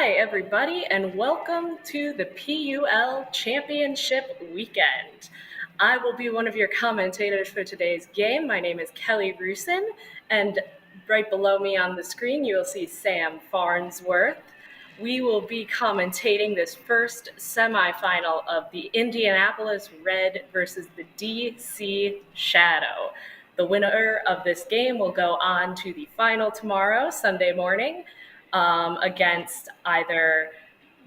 Hi, everybody, and welcome to the PUL Championship Weekend. I will be one of your commentators for today's game. My name is Kelly Rusin, and right below me on the screen, you will see Sam Farnsworth. We will be commentating this first semifinal of the Indianapolis Red versus the DC Shadow. The winner of this game will go on to the final tomorrow, Sunday morning, against either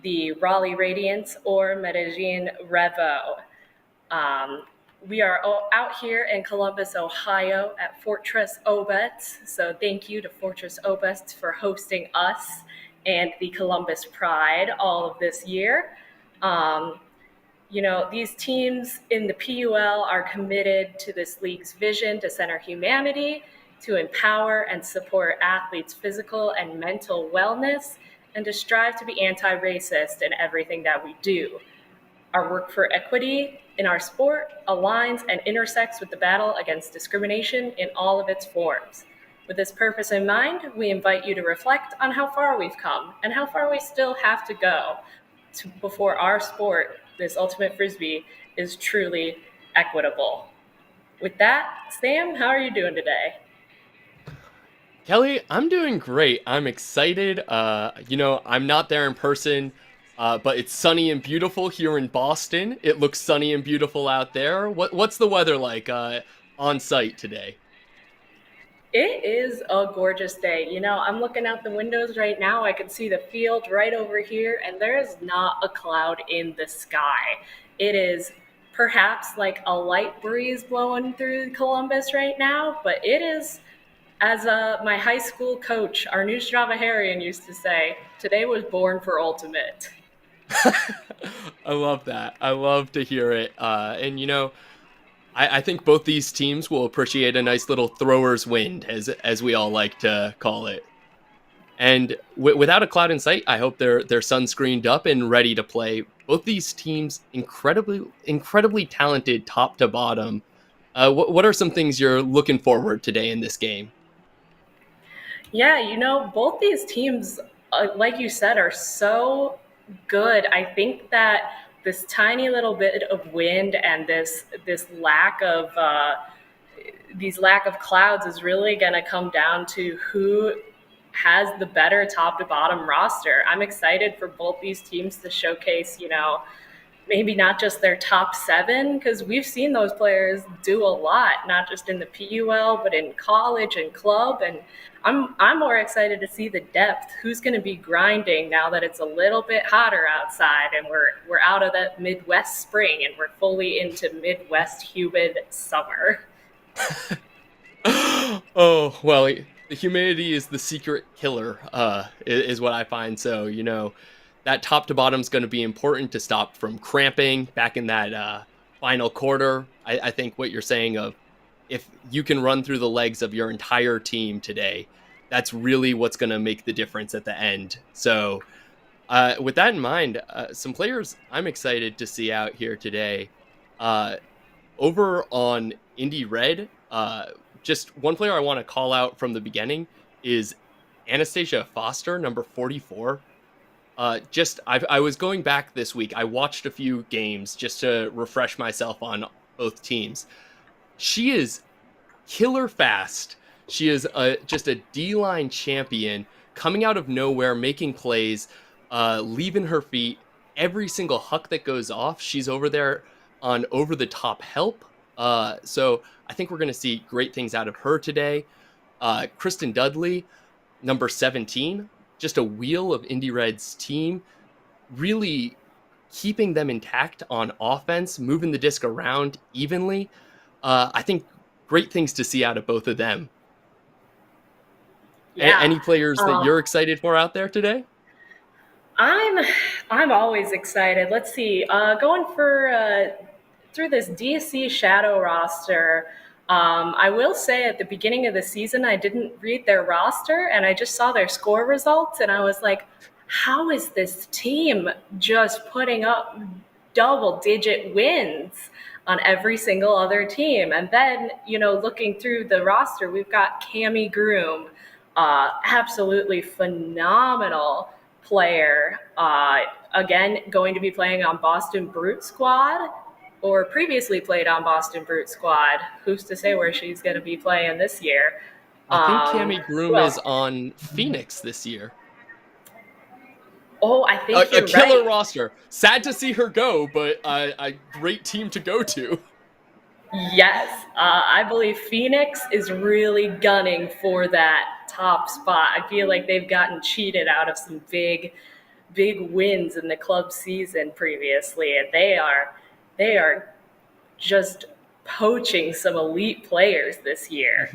the Raleigh Radiance or Medellin Revo. Um, we are out here in Columbus, Ohio at Fortress Obetz. So thank you to Fortress Obetz for hosting us and the Columbus Pride all of this year. Um, these teams in the PUL are committed to this league's vision to center humanity, to empower and support athletes' physical and mental wellness, and to strive to be anti-racist in everything that we do. Our work for equity in our sport aligns and intersects with the battle against discrimination in all of its forms. With this purpose in mind, we invite you to reflect on how far we've come and how far we still have to go before our sport, this ultimate frisbee, is truly equitable. With that, Sam, how are you doing today? Kelly, I'm doing great. I'm excited. I'm not there in person, but it's sunny and beautiful here in Boston. It looks sunny and beautiful out there. What's the weather like on site today? It is a gorgeous day. I'm looking out the windows right now. I can see the field right over here, and there is not a cloud in the sky. It is perhaps like a light breeze blowing through Columbus right now, but it is, as my high school coach, our new Stravaharian, used to say, today was born for ultimate. I love that. I love to hear it. I think both these teams will appreciate a nice little thrower's wind, as we all like to call it. And without a cloud in sight, I hope they're sunscreened up and ready to play. Both these teams incredibly talented, top to bottom. What are some things you're looking forward today in this game? Yeah, both these teams, like you said, are so good. I think that this tiny little bit of wind and this lack of these lack of clouds is really going to come down to who has the better top to bottom roster. I'm excited for both these teams to showcase, maybe not just their top seven, because we've seen those players do a lot, not just in the PUL, but in college and club. And I'm more excited to see the depth. Who's going to be grinding now that it's a little bit hotter outside and we're out of that Midwest spring and we're fully into Midwest humid summer. Oh well, the humidity is the secret killer. Is what I find. So that top to bottom is going to be important to stop from cramping back in that final quarter. I think what you're saying of if you can run through the legs of your entire team today, that's really what's going to make the difference at the end. So, with that in mind, some players I'm excited to see out here today. Uh, Over on Indy Red, just one player I want to call out from the beginning is Anastasia Foster, number 44. I was going back this week. I watched a few games just to refresh myself on both teams. She is killer fast. She is just a D-line champion coming out of nowhere, making plays, leaving her feet. Every single huck that goes off, she's over there on over the top help. So I think we're going to see great things out of her today. Kristen Dudley, number 17, just a wheel of Indy Red's team, really keeping them intact on offense, moving the disc around evenly. I think great things to see out of both of them. Yeah. Any players that Um, you're excited for out there today? I'm I'm always excited. Let's see. Going for through this DC Shadow roster. I will say at the beginning of the season, I didn't read their roster and I just saw their score results, and I was like, how is this team just putting up double digit wins on every single other team? And then, looking through the roster, we've got Cami Groom, absolutely phenomenal player. Again, going to be playing on Boston Brute Squad, or previously played on Boston Brute Squad. Who's to say where she's going to be playing this year? I think Um, Cammy Groom is well, on Phoenix this year. oh, I think A you're killer right. roster. Sad to see her go, but a great team to go to. Yes, I believe Phoenix is really gunning for that top spot. I feel like they've gotten cheated out of some big wins in the club season previously, and they are just poaching some elite players this year.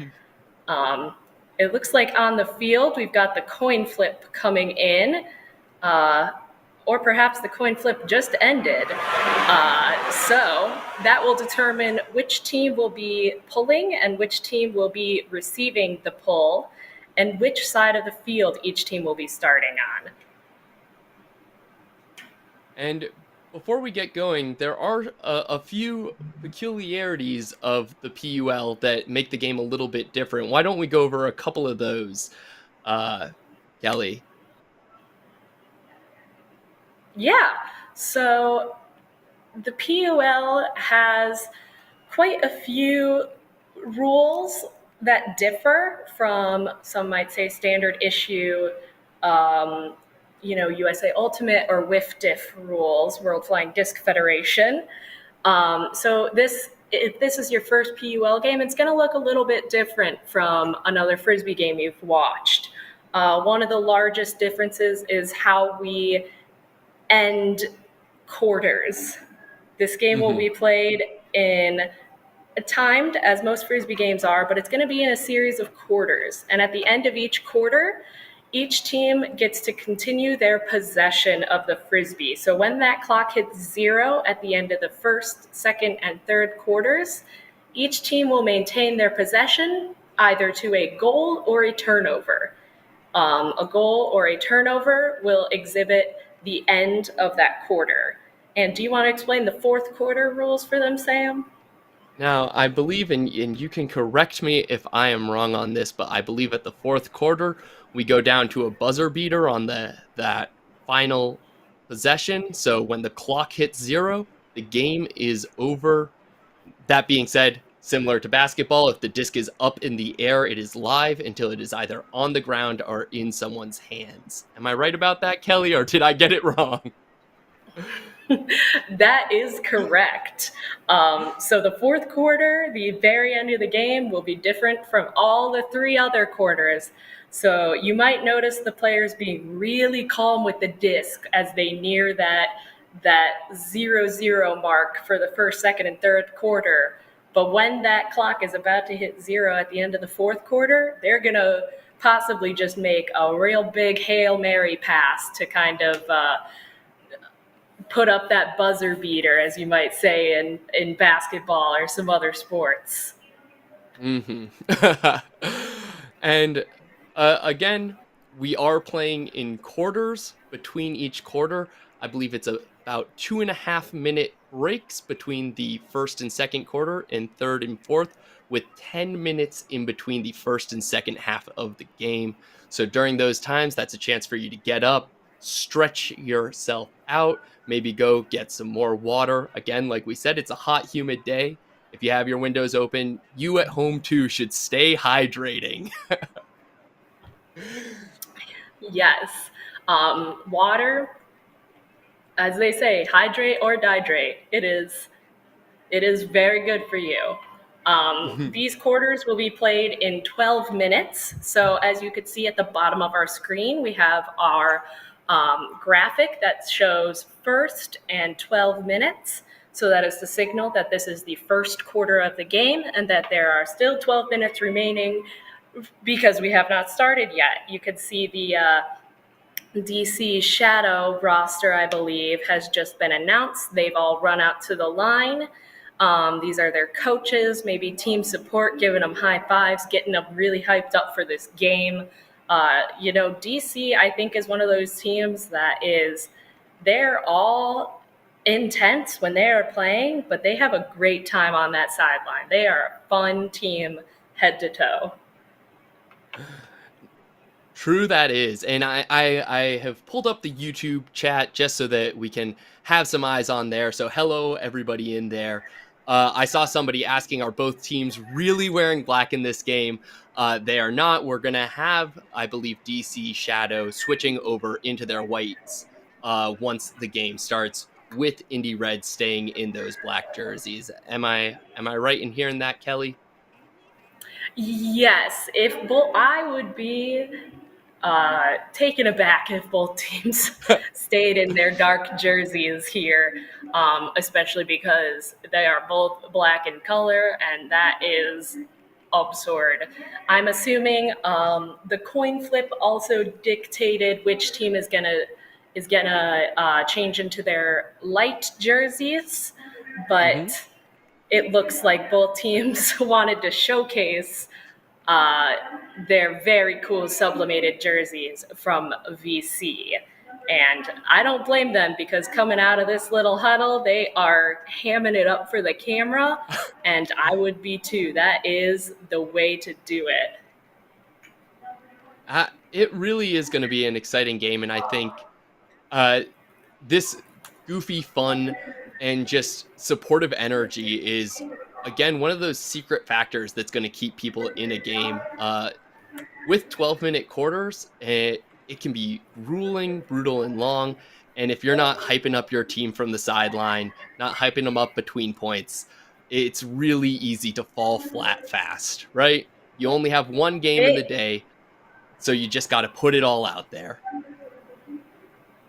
Um, it looks like on the field we've got the coin flip coming in. Uh, or perhaps the coin flip just ended. So that will determine which team will be pulling and which team will be receiving the pull, and which side of the field each team will be starting on. And before we get going, there are a few peculiarities of the PUL that make the game a little bit different. Why don't we go over a couple of those, uh, Kelly? Yeah, so the PUL has quite a few rules that differ from, some might say, standard issue, um, USA Ultimate or WIF Diff rules, World Flying Disc Federation. So if this is your first PUL game, it's going to look a little bit different from another Frisbee game you've watched. One of the largest differences is how we end quarters. This game will Hmm. be played in timed, as most Frisbee games are, but it's going to be in a series of quarters. And at the end of each quarter, each team gets to continue their possession of the Frisbee. So when that clock hits zero at the end of the first, second, and third quarters, each team will maintain their possession either to a goal or a turnover. A goal or a turnover will exhibit the end of that quarter. And do you want to explain the fourth quarter rules for them, Sam? Now, I believe, and you can correct me if I am wrong on this, but I believe at the fourth quarter we go down to a buzzer beater on that final possession. So when the clock hits zero, the game is over. That being said, similar to basketball, if the disc is up in the air, it is live until it is either on the ground or in someone's hands. Am I right about that, Kelly, or did I get it wrong? That is correct. So the fourth quarter, the very end of the game, will be different from all the three other quarters. So you might notice the players being really calm with the disc as they near that 0-0 mark for the first, second, and third quarter. But when that clock is about to hit zero at the end of the fourth quarter, they're gonna possibly just make a real big Hail Mary pass to kind of put up that buzzer beater, as you might say in basketball or some other sports. Hmm. And again, we are playing in quarters between each quarter. I believe it's about 2.5 minute breaks between the first and second quarter and third and fourth, with 10 minutes in between the first and second half of the game. So during those times, that's a chance for you to get up, stretch yourself out, maybe go get some more water. Again, like we said, it's a hot, humid day. If you have your windows open, you at home too should stay hydrating. Yes. Water, as they say, hydrate or dihydrate. It is very good for you. These quarters will be played in 12 minutes. So, as you could see at the bottom of our screen, we have our graphic that shows first and 12 minutes. So, that is the signal that this is the first quarter of the game and that there are still 12 minutes remaining because we have not started yet. You could see the DC Shadow roster, I believe, has just been announced. They've all run out to the line. These are their coaches, maybe team support, giving them high fives, getting them really hyped up for this game. DC, I think, is one of those teams that they're all intense when they are playing, but they have a great time on that sideline. They are a fun team head to toe. True that is, and I have pulled up the YouTube chat just so that we can have some eyes on there. So hello everybody in there. I saw somebody asking, are both teams really wearing black in this game? They are not. We're gonna have, I believe, DC Shadow switching over into their whites once the game starts, with Indy Red staying in those black jerseys. Am I right in hearing that, Kelly? Yes, if both, I would be taken aback if both teams stayed in their dark jerseys here, especially because they are both black in color, and that is absurd. I'm assuming the coin flip also dictated which team is gonna change into their light jerseys, Hmm. but it looks like both teams wanted to showcase uh, their very cool sublimated jerseys from VC. And I don't blame them because coming out of this little huddle, they are hamming it up for the camera. And I would be too. That is the way to do it. It really is going to be an exciting game, and I think uh, this goofy fun and just supportive energy is again one of those secret factors that's going to keep people in a game. With 12-minute quarters, it can be grueling, brutal, and long. And if you're not hyping up your team from the sideline, not hyping them up between points, it's really easy to fall flat fast, right? You only have one game in the It, day, so you just got to put it all out there.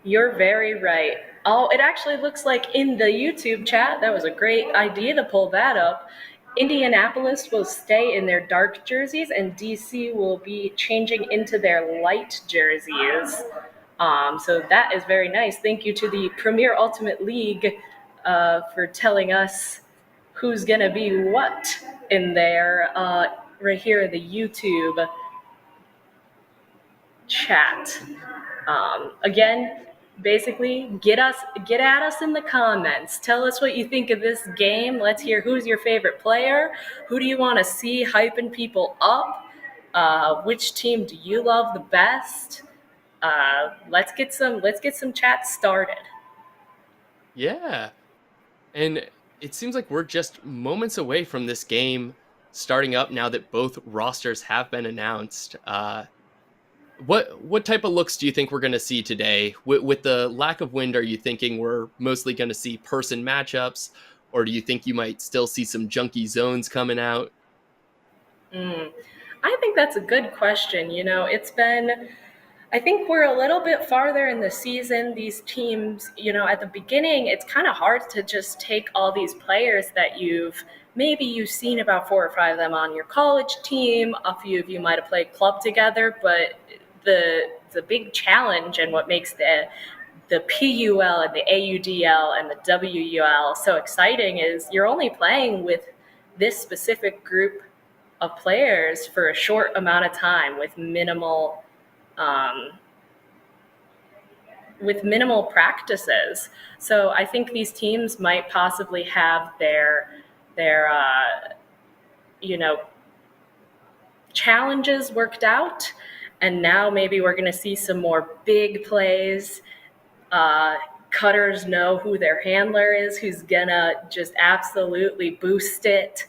You're very right. Oh, it actually looks like in the YouTube chat, that was a great idea to pull that up. Indianapolis will stay in their dark jerseys, and DC will be changing into their light jerseys. So that is very nice. Thank you to the Premier Ultimate League for telling us who's going to be what in there right here in the YouTube chat. Again, basically, get at us in the comments. Tell us what you think of this game. Let's hear who's your favorite player. Who do you want to see hyping people up? Which team do you love the best? Let's get some chat started. Yeah. And it seems like we're just moments away from this game starting up now that both rosters have been announced. What type of looks do you think we're going to see today? With the lack of wind, are you thinking we're mostly going to see person matchups, or do you think you might still see some junky zones coming out? Mm. I think that's a good question. I think we're a little bit farther in the season. These teams, at the beginning, it's kind of hard to just take all these players that you've seen about four or five of them on your college team. A few of you might have played club together, but the big challenge and what makes the PUL and the AUDL and the WUL so exciting is you're only playing with this specific group of players for a short amount of time um, with minimal practices. So I think these teams might possibly have their you know challenges worked out, and now maybe we're going to see some more big plays. Cutters know who their handler is, who's gonna just absolutely boost it.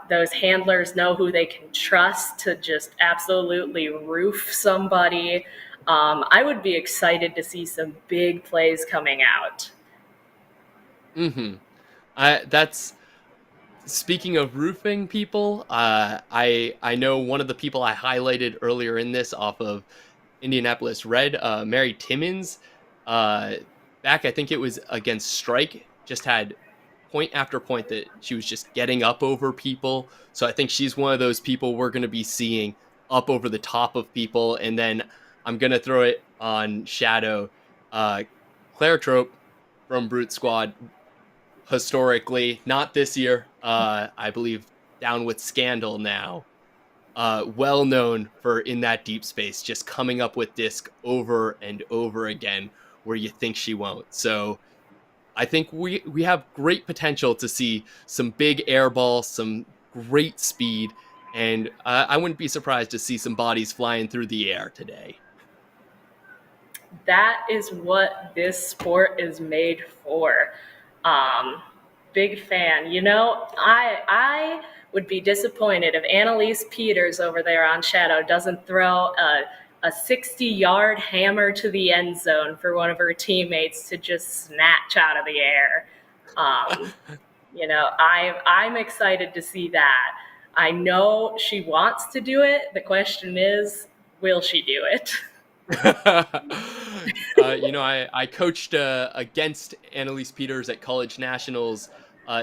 Those handlers know who they can trust to just absolutely roof somebody. I would be excited to see some big plays coming out. Mm-hmm. That's speaking of roofing people. I know one of the people I highlighted earlier in this off of Indianapolis Red, Mary Timmons, uh, back I think it was against Strike, just had point after point that she was just getting up over people. So I think she's one of those people we're going to be seeing up over the top of people. And then I'm going to throw it on Shadow. Uh, Claire Trope from Brute Squad, historically, not this year. I believe down with Scandal now. Well known for in that deep space, just coming up with disc over and over again where you think she won't. So I think we have great potential to see some big air balls, some great speed, And I wouldn't be surprised to see some bodies flying through the air today. That is what this sport is made for. Um, Big fan. I would be disappointed if Annalise Peters over there on Shadow doesn't throw a 60-yard hammer to the end zone for one of her teammates to just snatch out of the air. Um, I'm excited to see that. I know she wants to do it. The question is, will she do it? I coached against Annalise Peters at college nationals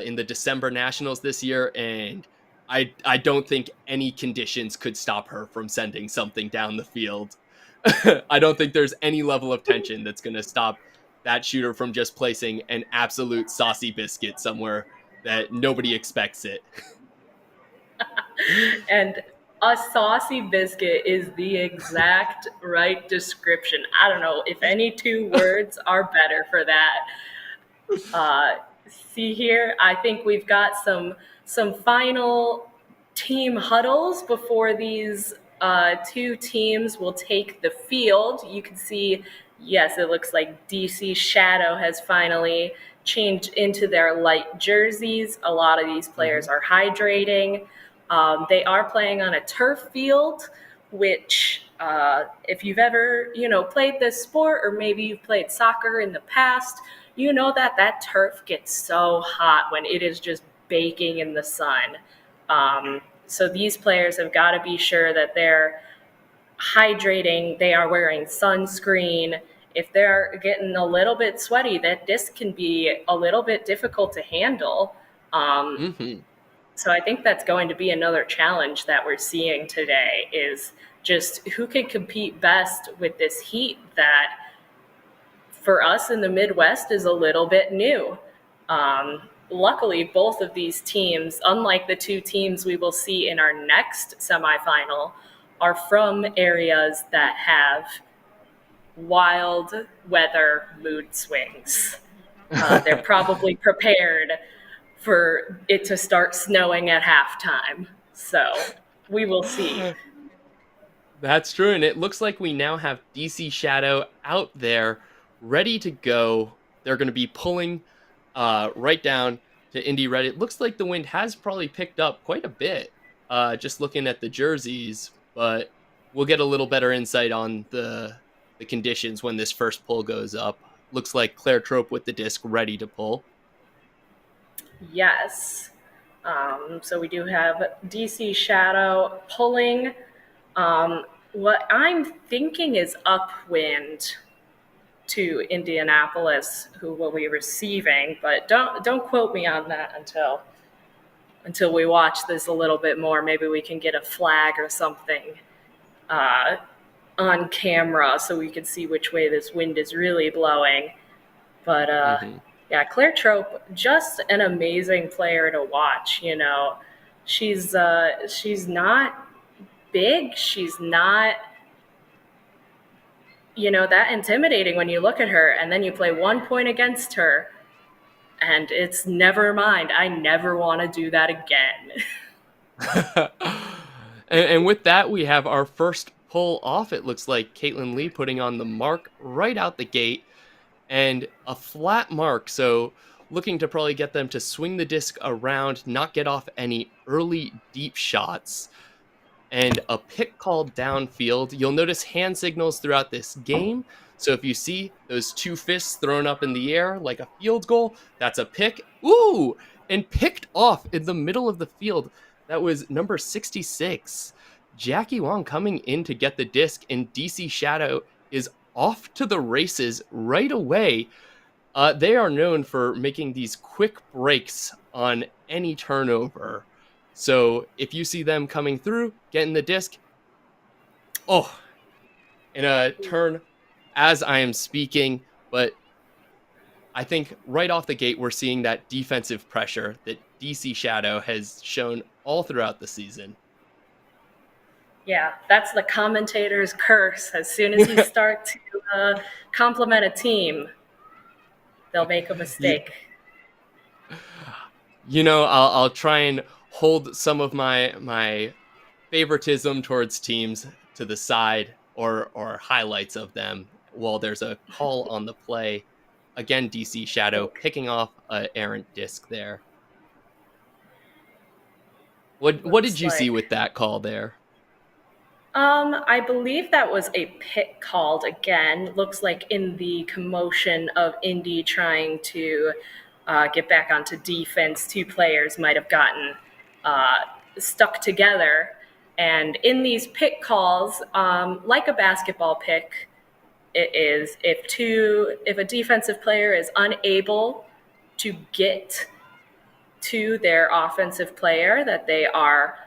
in the December nationals this year, and I don't think any conditions could stop her from sending something down the field. I don't think there's any level of tension that's going to stop that shooter from just placing an absolute saucy biscuit somewhere that nobody expects it. And a saucy biscuit is the exact right description. I don't know if any two words are better for that. Uh, See here, I think we've got some final team huddles before these two teams will take the field. You can see, yes, it looks like DC Shadow has finally changed into their light jerseys. A lot of these players Mhm. are hydrating. They are playing on a turf field, which, if you've ever, played this sport, or maybe you've played soccer in the past, you know that that turf gets so hot when it is just baking in the sun. So these players have got to be sure that they're hydrating, they are wearing sunscreen. If they're getting a little bit sweaty, that disc can be a little bit difficult to handle. Um, Mhm. so I think that's going to be another challenge that we're seeing today is just who can compete best with this heat that for us in the Midwest is a little bit new. Luckily, both of these teams, unlike the two teams we will see in our next semifinal, are from areas that have wild weather mood swings. They're probably prepared for it to start snowing at halftime. So we will see. That's true, and it looks like we now have DC Shadow out there ready to go. They're going to be pulling right down to Indy Red. It looks like the wind has probably picked up quite a bit, just looking at the jerseys. But we'll get a little better insight on the conditions when this first pull goes up. Looks like Claire Trope with the disc ready to pull. Yes. So we do have DC Shadow pulling. What I'm thinking is upwind to Indianapolis, who will be receiving, but don't quote me on that until we watch this a little bit more. Maybe we can get a flag or something uh, on camera so we can see which way this wind is really blowing. But Hmm. yeah, Claire Trope, just an amazing player to watch. She's not big. She's not that intimidating when you look at her, and then you play 1 point against her, and it's never mind. I never want to do that again. And with that, we have our first pull off. It looks like Caitlin Lee putting on the mark right out the gate and a flat mark. So, looking to probably get them to swing the disc around, not get off any early deep shots and a pick called downfield. You'll notice hand signals throughout this game. So if you see those two fists thrown up in the air like a field goal, that's a pick. Ooh, and picked off in the middle of the field. That was number 66. Jackie Wong coming in to get the disc, and DC Shadow is off to the races right away. They are known for making these quick breaks on any turnover. So if you see them coming through, getting the disc, oh, in a turn as I am speaking, but I think right off the gate, we're seeing that defensive pressure that DC Shadow has shown all throughout the season. Yeah, that's the commentator's curse. As soon as you start to compliment a team, they'll make a you, mistake. I'll try and hold some of my favoritism towards teams to the side or highlights of them while there's a call on the play. Again, DC Shadow Think picking off an errant disc there. What did looks you see like. with that call there? I believe that was a pit called again. Looks like in the commotion of Indy trying to get back onto defense, two players might have gotten uh, stuck together. And in these pick calls, like a basketball pick, it is if a defensive player is unable to get to their offensive player that they are,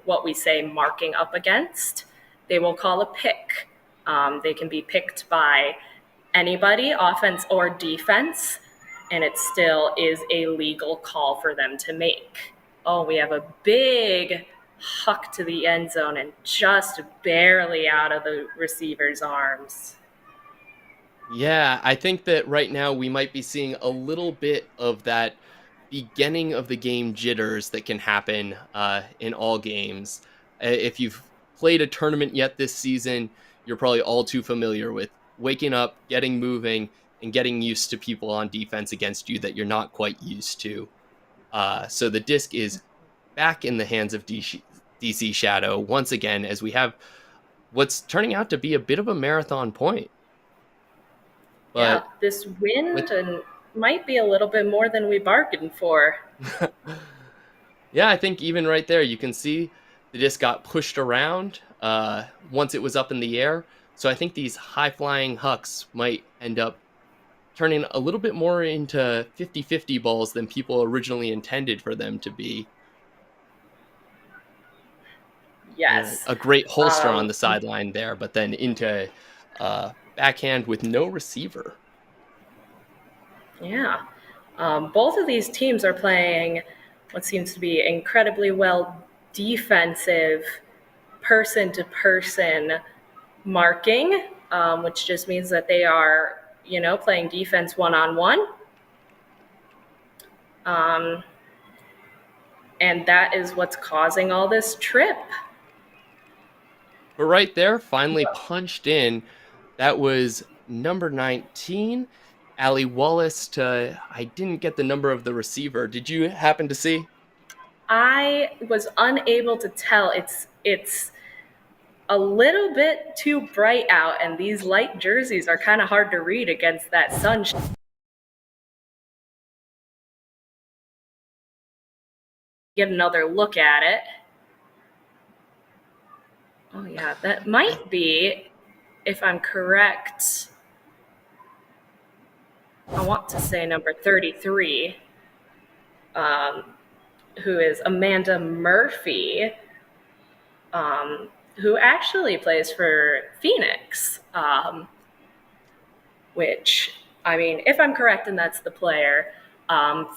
what we say marking up against, they will call a pick. They can be picked by anybody, offense or defense, and it still is a legal call for them to make. Oh, we have a big huck to the end zone and just barely out of the receiver's arms. Yeah, I think that right now we might be seeing a little bit of that beginning of the game jitters that can happen in all games. If you've played a tournament yet this season, you're probably all too familiar with waking up, getting moving, and getting used to people on defense against you that you're not quite used to. So the disc is back in the hands of DC Shadow once again, as we have what's turning out to be a bit of a marathon point. Yeah, But this with wind and might be a little bit more than we bargained for. yeah, I think even right there, you can see the disc got pushed around once it was up in the air. So I think these high flying hucks might end up turning a little bit more into 50-50 balls than people originally intended for them to be. Yes. A great holster on Um, the sideline there, but then into backhand with no receiver. yeah. Both of these teams are playing what seems to be incredibly well defensive person to person marking, which just means that they are, playing defense one on one. And that is what's causing all this trip. But right there, finally punched in. That was number 19, Ali Wallace to I didn't get the number of the receiver. Did you happen to see? I was unable to tell. It's a little bit too bright out, and these light jerseys are kind of hard to read against that sunshine. Get another look at it. Oh yeah, that I, might be, if I'm correct. I want to say number 33, um, who is Amanda Murphy, who actually plays for Phoenix. Which, I mean, if I'm correct and that's the player,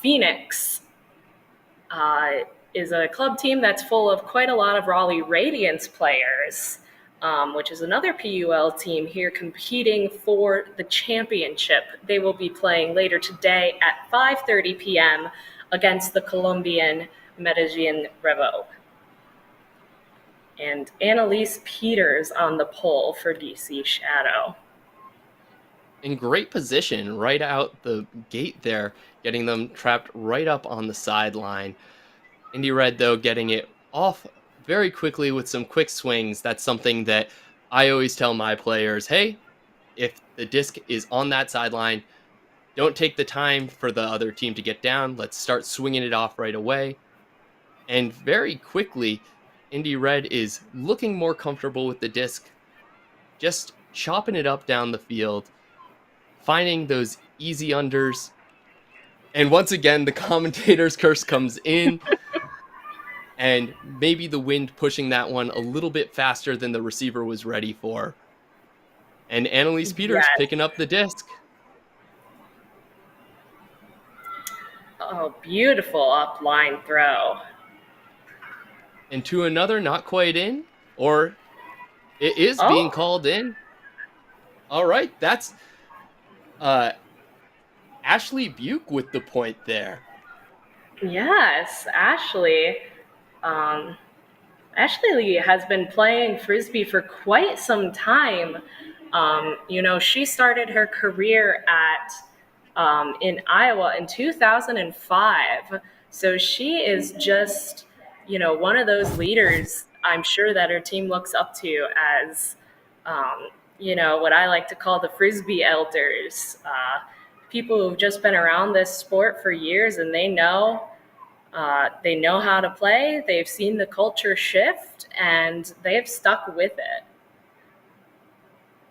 Phoenix uh, is a club team that's full of quite a lot of Raleigh Radiance players, which is another PUL team here competing for the championship. They will be playing later today at 5:30 p.m. against the Colombian Medellin Revo. And Annalise Peters on the pole for DC Shadow. in great position right out the gate there, getting them trapped right up on the sideline. Indy Red, though, getting it off very quickly with some quick swings. That's something that I always tell my players, hey, if the disc is on that sideline, don't take the time for the other team to get down. Let's start swinging it off right away. And very quickly, Indy Red is looking more comfortable with the disc, just chopping it up down the field, finding those easy unders. And once again, the commentator's curse comes in, and maybe the wind pushing that one a little bit faster than the receiver was ready for. And Annalise Peters Yes. picking up the disc. Oh, beautiful upline throw. And to another, not quite in, or it is being Oh, called in. All right, that's uh, Ashley Buke with the point there. yes, Ashley. Um, Ashley has been playing frisbee for quite some time. She started her career at in Iowa in 2005. So she is just, one of those leaders I'm sure that her team looks up to as, what I like to call the frisbee elders. People who've just been around this sport for years and they know how to play. They've seen the culture shift, and they've stuck with it.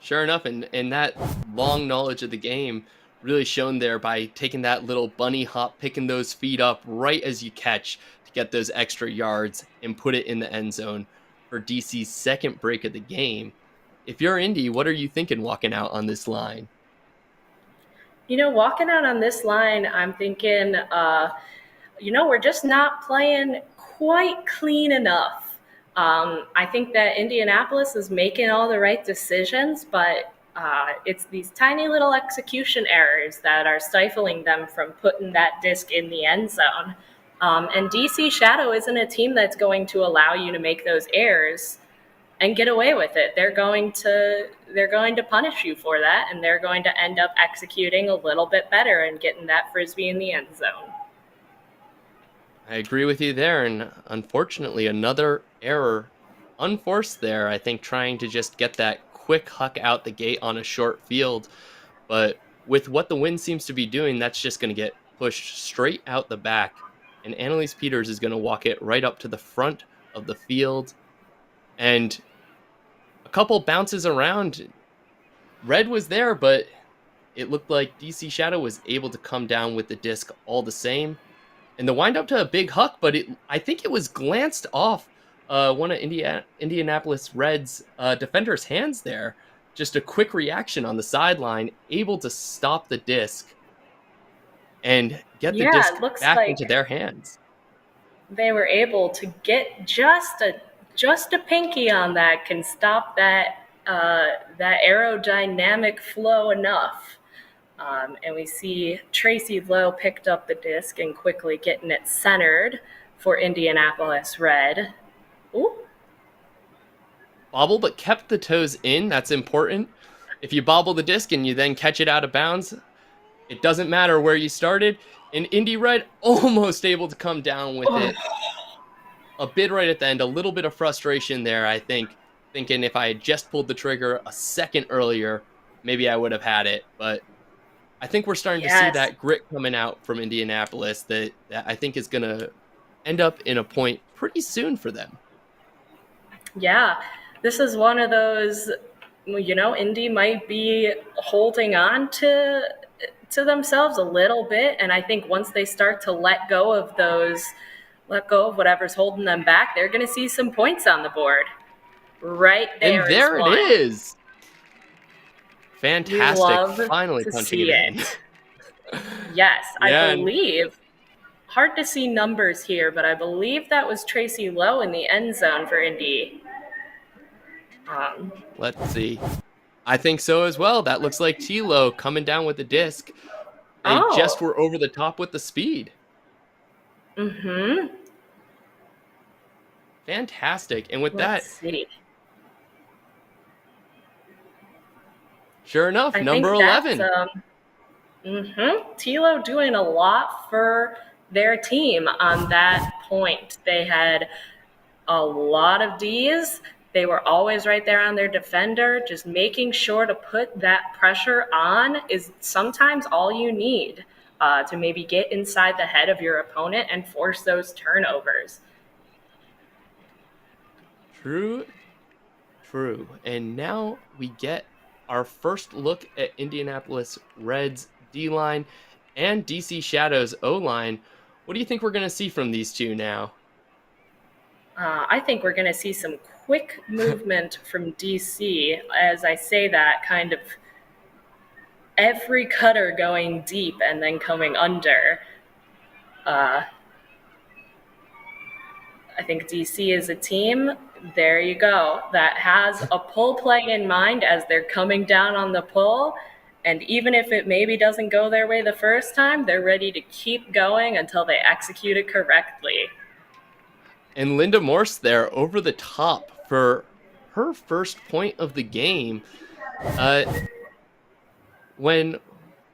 Sure enough, and that long knowledge of the game really shown there by taking that little bunny hop, picking those feet up right as you catch to get those extra yards and put it in the end zone for DC's second break of the game. If you're Indy, what are you thinking walking out on this line? Walking out on this line, I'm thinking, we're just not playing quite clean enough. I think that Indianapolis is making all the right decisions, but it's these tiny little execution errors that are stifling them from putting that disc in the end zone. And DC Shadow isn't a team that's going to allow you to make those errors and get away with it. They're going to punish you for that, and they're going to end up executing a little bit better and getting that frisbee in the end zone. I agree with you there, and unfortunately, another error unforced there. I think trying to just get that quick huck out the gate on a short field, but with what the wind seems to be doing, that's just going to get pushed straight out the back, and Annalise Peters is going to walk it right up to the front of the field, and a couple bounces around. Red was there, but it looked like DC Shadow was able to come down with the disc all the same and the wind up to a big huck, but I think it was glanced off one of Indianapolis Reds defender's hands there. Just a quick reaction on the sideline, able to stop the disc and get the Yeah, disc it looks back into like their hands. they were able to get just a pinky on that can stop that aerodynamic flow enough. And we see Tracy Lowe picked up the disc and quickly getting it centered for Indianapolis Red. Ooh, Bobble, but kept the toes in. That's important. If you bobble the disc and you then catch it out of bounds, it doesn't matter where you started. And Indy Red almost able to come down with oh, it a bit right at the end, a little bit of frustration there, I think, thinking if I had just pulled the trigger a second earlier, maybe I would have had it. But I think we're starting to see yes. that grit coming out from Indianapolis that I think is going to end up in a point pretty soon for them. Yeah, this is one of those, Indy might be holding on to themselves a little bit, and I think once they start to let go of whatever's holding them back, they're going to see some points on the board. Right And there is there it one. is. We Fantastic. love Finally to punching it see in. it. Yes, I Yeah, and believe, hard to see numbers here, but I believe that was Tracy Lowe in the end zone for Indy. Um, let's see. I think so as well. That looks like Tilo coming down with the disc. They just oh, were over the top with the speed. mm-hmm. Fantastic. And with Let's that, see. sure enough, I number think that's 11. Tilo doing a lot for their team on that point. They had a lot of D's. They were always right there on their defender. Just making sure to put that pressure on is sometimes all you need to maybe get inside the head of your opponent and force those turnovers. True, true. And now we get our first look at Indianapolis Reds D line and DC Shadows O line. What do you think we're going to see from these two now? I think we're going to see some quick movement from DC. As I say that, kind of every cutter going deep and then coming under. Uh, I think DC is a team, there you go, that has a pull play in mind as they're coming down on the pull. And even if it maybe doesn't go their way the first time, they're ready to keep going until they execute it correctly. And Linda Morse there over the top for her first point of the game. Uh, when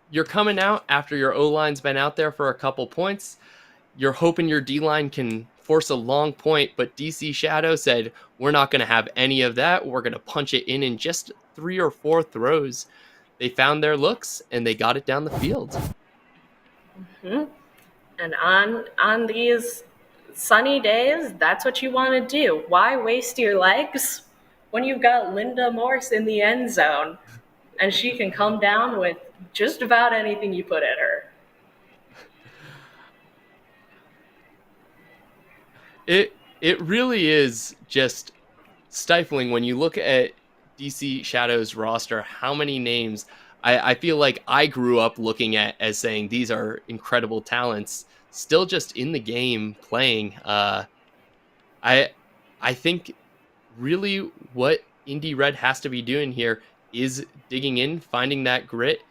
you're coming out after your O line's been out there for a couple points, you're hoping your D line can force a long point, but DC Shadow said, we're not going to have any of that. We're going to punch it in just 3 or 4 throws. They found their looks and they got it down the field. Hmm. And on these sunny days, that's what you want to do. Why waste your legs when you've got Linda Morse in the end zone and she can come down with just about anything you put at her? It really is just stifling when you look at DC Shadow's roster, how many names I feel like I grew up looking at as saying these are incredible talents, still just in the game playing. I I think really what Indy Red has to be doing here is digging in, finding that grit,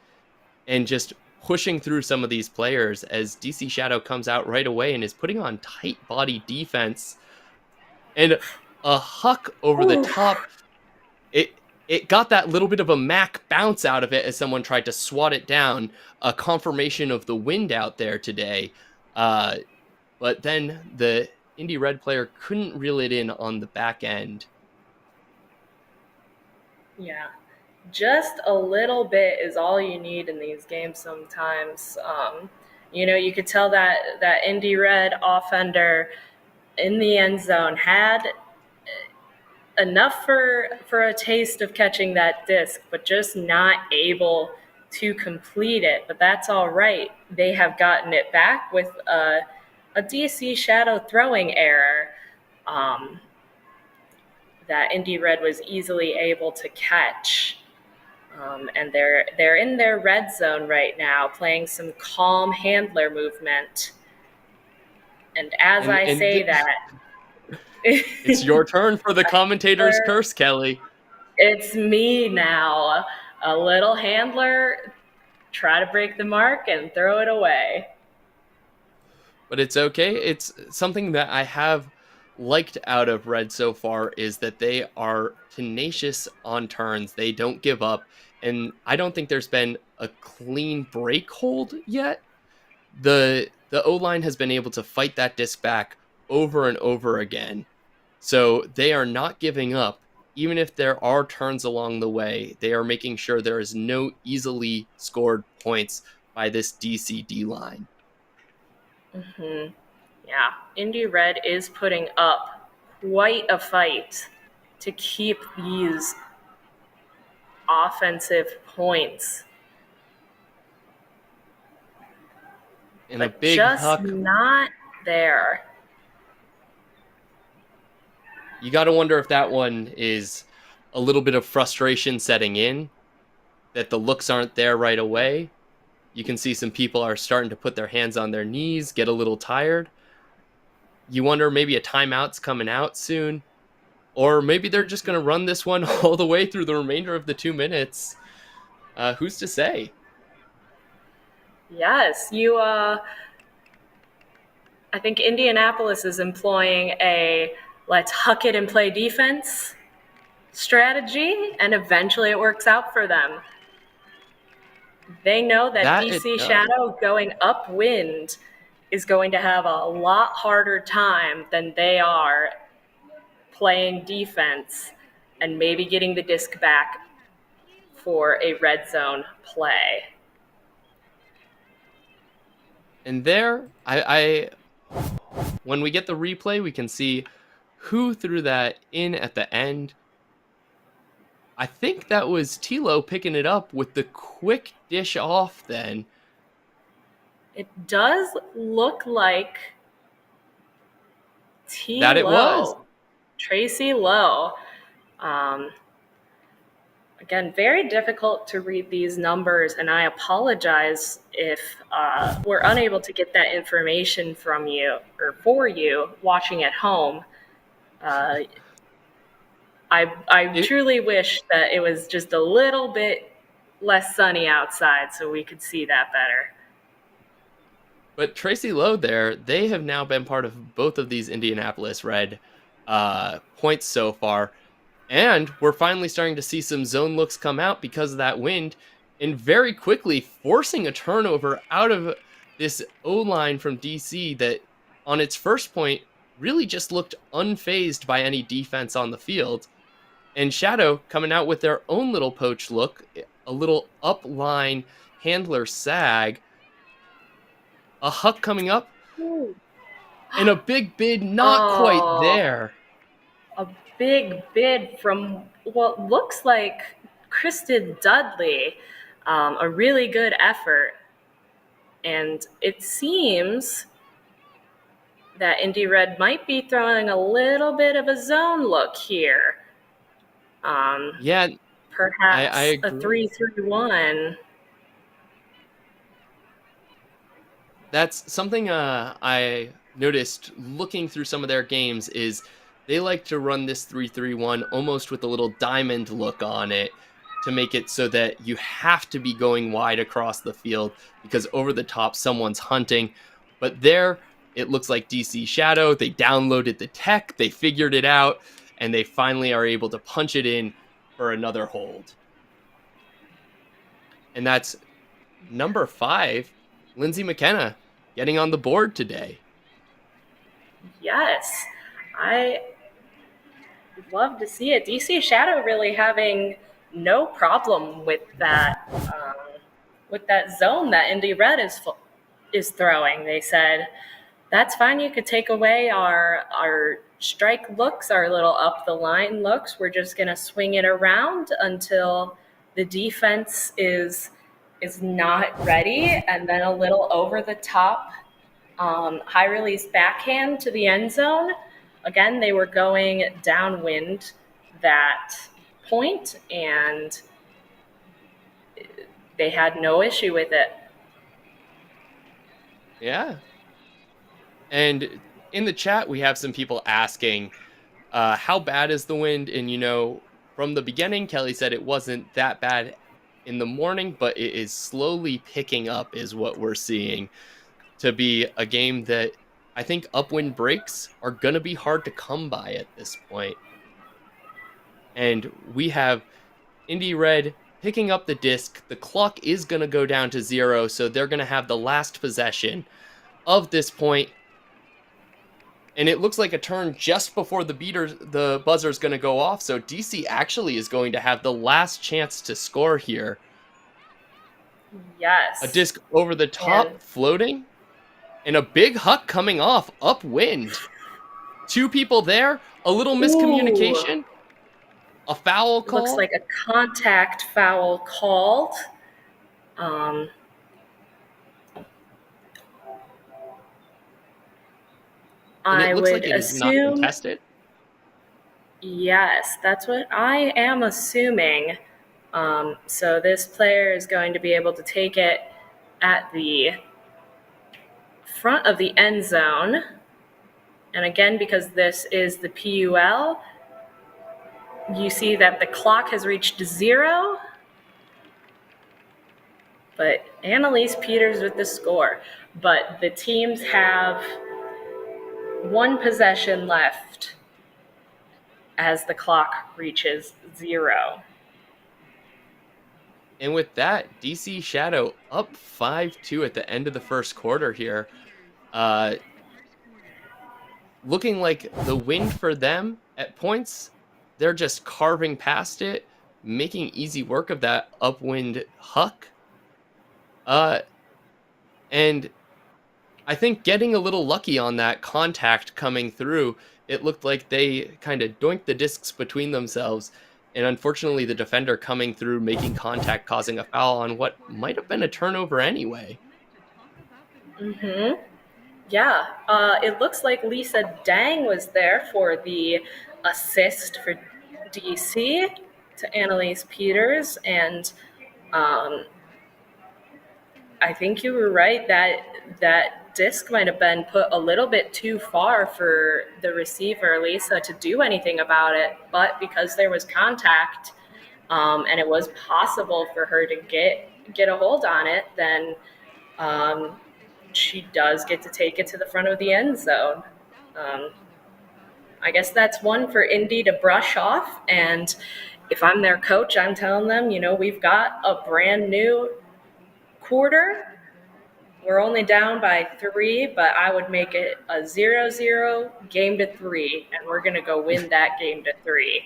and just pushing through some of these players as DC Shadow comes out right away and is putting on tight body defense and a huck over the Ooh. top. It got that little bit of a Mac bounce out of it as someone tried to swat it down. A confirmation of the wind out there today, uh, but then the Indy Red player couldn't reel it in on the back end. Yeah. Just a little bit is all you need in these games sometimes. You could tell that Indy Red offender in the end zone had enough for a taste of catching that disc, but just not able to complete it. But that's all right. They have gotten it back with a DC Shadow throwing error um, that Indy Red was easily able to catch. And they're in their red zone right now, playing some calm handler movement. And as And I say that, it's your turn for the commentator's handler, curse, Kelly. it's me now. A little handler, try to break the mark and throw it away. But it's okay. It's something that I have liked out of Red so far is that they are tenacious on turns. They don't give up. And I don't think there's been a clean break hold yet. The O line has been able to fight that disc back over and over again. So they are not giving up. Even if there are turns along the way, they are making sure there is no easily scored points by this DCD line. Hmm. Yeah, Indy Red is putting up quite a fight to keep these offensive points, And a but big just huck. not there. You got to wonder if that one is a little bit of frustration setting in, that the looks aren't there right away. You can see some people are starting to put their hands on their knees, get a little tired. You wonder maybe a timeout's coming out soon, or maybe they're just going to run this one all the way through the remainder of the 2 minutes. Who's to say? Yes, I think Indianapolis is employing a let's huck it and play defense strategy, and eventually it works out for them. They know that That it DC does. Shadow going upwind is going to have a lot harder time than they are playing defense and maybe getting the disc back for a red zone play. And there, I when we get the replay, we can see who threw that in at the end. I think that was Tilo picking it up with the quick dish off then. It does look like T That it was. Low, Tracy Lowe. Um, Again, very difficult to read these numbers, and I apologize if we're unable to get that information from you or for you watching at home. Uh, I It truly wish that it was just a little bit less sunny outside so we could see that better. But Tracy Lowe there, they have now been part of both of these Indianapolis Red points so far. And we're finally starting to see some zone looks come out because of that wind and very quickly forcing a turnover out of this O line from DC that on its first point really just looked unfazed by any defense on the field. And Shadow coming out with their own little poach look, a little upline handler sag, a huck coming up, Ooh. and a big bid not quite Oh, there. a big bid from what looks like Kristen Dudley. A really good effort. And it seems that Indy Red might be throwing a little bit of a zone look here. Um, Yeah, I Perhaps a agree. 3-3-1. That's something I noticed looking through some of their games is they like to run this 3-3-1 almost with a little diamond look on it to make it so that you have to be going wide across the field because over the top someone's hunting. But there it looks like DC Shadow, they downloaded the tech, they figured it out, and they finally are able to punch it in for another hold. And that's number 5, Lindsey McKenna getting on the board today. Yes, I love to see it. DC Shadow really having no problem with that zone that Indy Red is throwing. They said that's fine. You could take away our strike looks, our little up the line looks. We're just gonna swing it around until the defense is not ready, and then a little over the top high release backhand to the end zone. Again, they were going downwind that point, and they had no issue with it. Yeah. And in the chat, we have some people asking, how bad is the wind? And, from the beginning, Kelly said it wasn't that bad in the morning, but it is slowly picking up, is what we're seeing to be a game that I think upwind breaks are going to be hard to come by at this point. And we have Indy Red picking up the disc. The clock is going to go down to 0, so they're going to have the last possession of this point, and it looks like a turn just before the buzzer is going to go off. So DC actually is going to have the last chance to score here. A Yes. disc over the And top floating, and a big huck coming off upwind. Two people there, a little ooh, miscommunication, a foul it looks call, like a contact foul called. Um, and it I looks would like it is not assume, contested. yes, that's what I am assuming. So this player is going to be able to take it at the front of the end zone. And again, because this is the PUL, you see that the clock has reached 0. But Annalise Peters with the score. But the teams have one possession left as the clock reaches 0. And with that, DC Shadow up 5-2 at the end of the first quarter here. Uh, Looking like the wind for them at points, they're just carving past it, making easy work of that upwind huck. Uh, and I think getting a little lucky on that contact coming through, it looked like they kind of doinked the discs between themselves. And unfortunately, the defender coming through, making contact, causing a foul on what might have been a turnover anyway. Mm-hmm. Yeah, it looks like Lisa Dang was there for the assist for DC to Annalise Peters, and um, I think you were right that that disc might have been put a little bit too far for the receiver, Lisa, to do anything about it. But because there was contact, and it was possible for her to get a hold on it, then um, she does get to take it to the front of the end zone. Um, I guess that's one for Indy to brush off. And if I'm their coach, I'm telling them, we've got a brand new quarter. We're only down by 3, but I would make it a 0-0 game to 3, and we're going to go win that game to 3.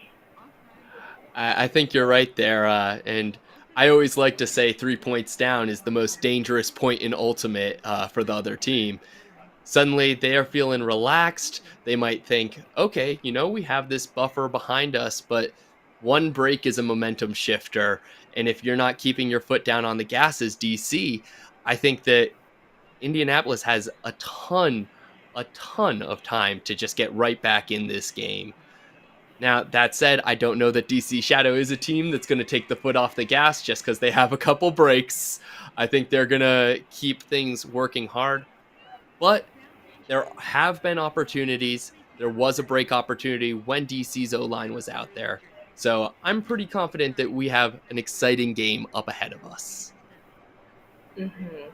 I think you're right there. And I always like to say 3 points down is the most dangerous point in Ultimate for the other team. Suddenly they are feeling relaxed. They might think, okay, we have this buffer behind us, but one break is a momentum shifter. And if you're not keeping your foot down on the gas as DC, I think that Indianapolis has a ton of time to just get right back in this game. Now, that said, I don't know that DC Shadow is a team that's going to take the foot off the gas just because they have a couple breaks. I think they're going to keep things working hard. But there have been opportunities. There was a break opportunity when DC's O line was out there. So I'm pretty confident that we have an exciting game up ahead of us. Mm-hmm.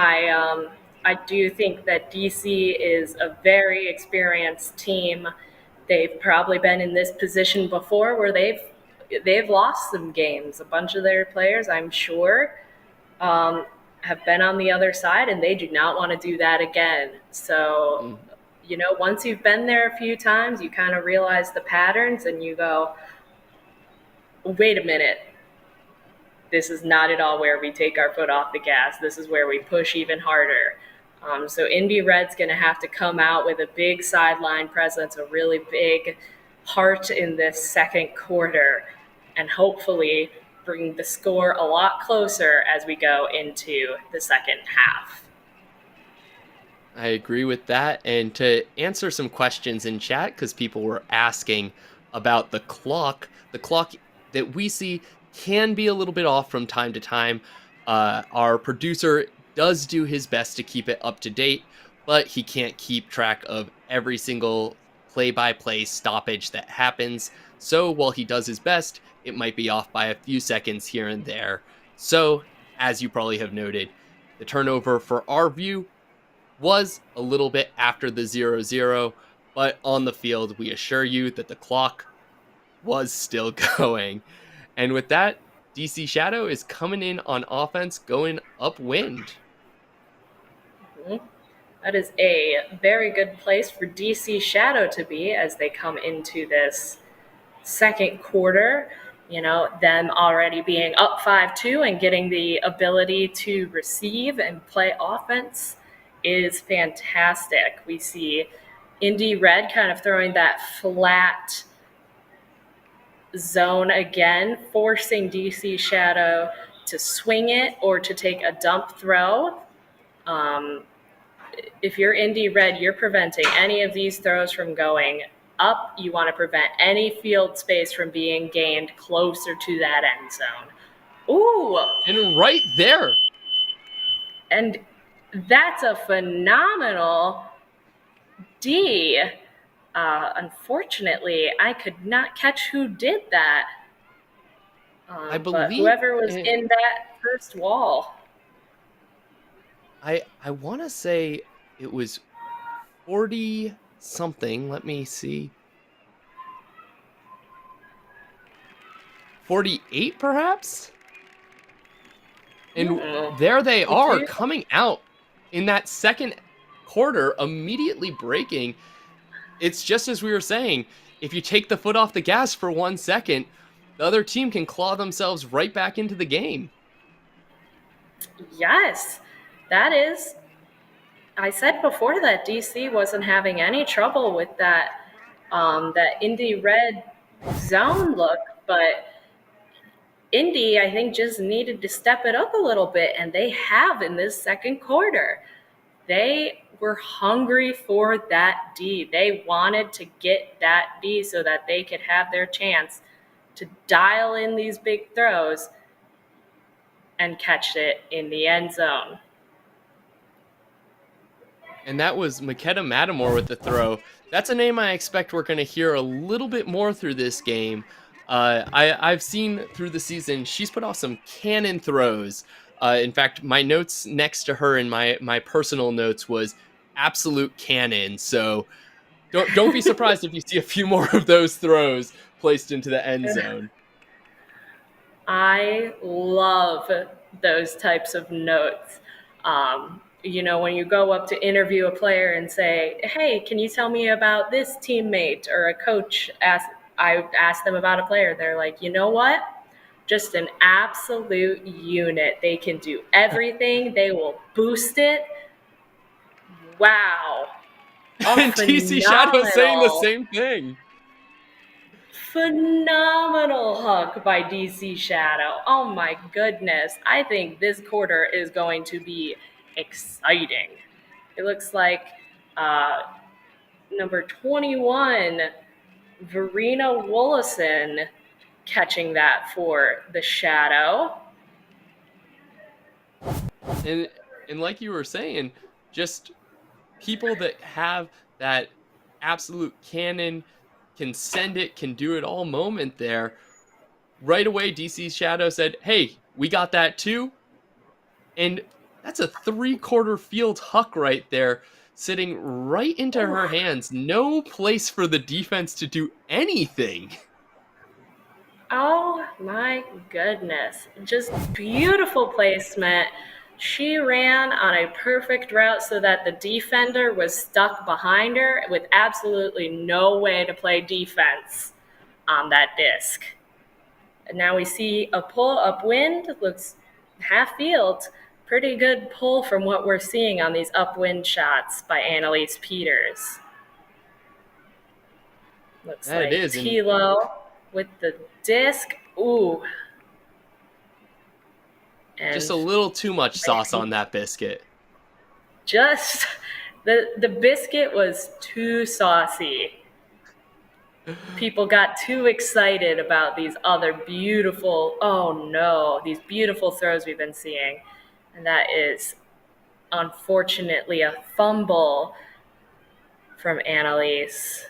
I do think that DC is a very experienced team. They've probably been in this position before where they've lost some games. A bunch of their players, I'm sure, have been on the other side, and they do not want to do that again. So, Mm. once you've been there a few times, you kind of realize the patterns, and you go, "Wait a minute, this is not at all where we take our foot off the gas. This is where we push even harder." So Indy Red's going to have to come out with a big sideline presence, a really big heart in this second quarter, and hopefully bring the score a lot closer as we go into the second half. I agree with that. And to answer some questions in chat, because people were asking about the clock that we see can be a little bit off from time to time. Our producer does do his best to keep it up to date, but he can't keep track of every single play by play stoppage that happens. So while he does his best, it might be off by a few seconds here and there. So, as you probably have noted, the turnover for our view was a little bit after the 0-0, but on the field, we assure you that the clock was still going. And with that, DC Shadow is coming in on offense, going upwind. Mhm. That is a very good place for DC Shadow to be as they come into this second quarter. Them already being up 5-2 and getting the ability to receive and play offense is fantastic. We see Indy Red kind of throwing that flat zone again, forcing DC Shadow to swing it or to take a dump throw. Um, if you're Indy Red, you're preventing any of these throws from going up. You want to prevent any field space from being gained closer to that end zone. Ooh, And right there, and that's a phenomenal D. Unfortunately, I could not catch who did that, I but believe whoever was in that first wall. I want to say it was 40 something. Let me see. 48 perhaps? And Hmm. there they I are do. coming out in that second quarter, immediately breaking. It's just as we were saying, if you take the foot off the gas for 1 second, the other team can claw themselves right back into the game. Yes, that is. I said before that DC wasn't having any trouble with that Indy Red zone look, but Indy, I think, just needed to step it up a little bit, and they have in this second quarter. They were hungry for that D. They wanted to get that D so that they could have their chance to dial in these big throws and catch it in the end zone. And that was Makeda Matamore with the throw. That's a name I expect we're going to hear a little bit more through this game. I've seen through the season she's put off some cannon throws In fact, my notes next to her in my personal notes was absolute cannon. So don't be surprised if you see a few more of those throws placed into the end zone. I love those types of notes. When you go up to interview a player and say, "Hey, can you tell me about this teammate?" or a coach I ask them about a player, they're like, "You know what? Just an absolute unit. They can do everything. They will boost it. Wow. Oh, And TC Shadow saying the phenomenal. same thing. Phenomenal hook by DC Shadow. Oh my goodness. I think this quarter is going to be exciting. It looks like uh, number 21, Verena Wollison, catching that for the Shadow. And and like you were saying, just people that have that absolute cannon, can send it, can do it all moment there. Right away, DC Shadow said, "Hey, we got that too." And that's a three-quarter field huck right there, sitting right into Ooh. her hands. No place for the defense to do anything. Oh my goodness. Just beautiful placement. She ran on a perfect route so that the defender was stuck behind her with absolutely no way to play defense on that disc. And now we see a pull upwind, looks half field. Pretty good pull from what we're seeing on these upwind shots by Annalise Peters. Looks That it like is, and Tilo with the disc. Ooh, just and a little too much I sauce think on that biscuit. just the biscuit was too saucy. People got too excited about these other beautiful, oh no, these beautiful throws we've been seeing. And that is unfortunately a fumble from Annalise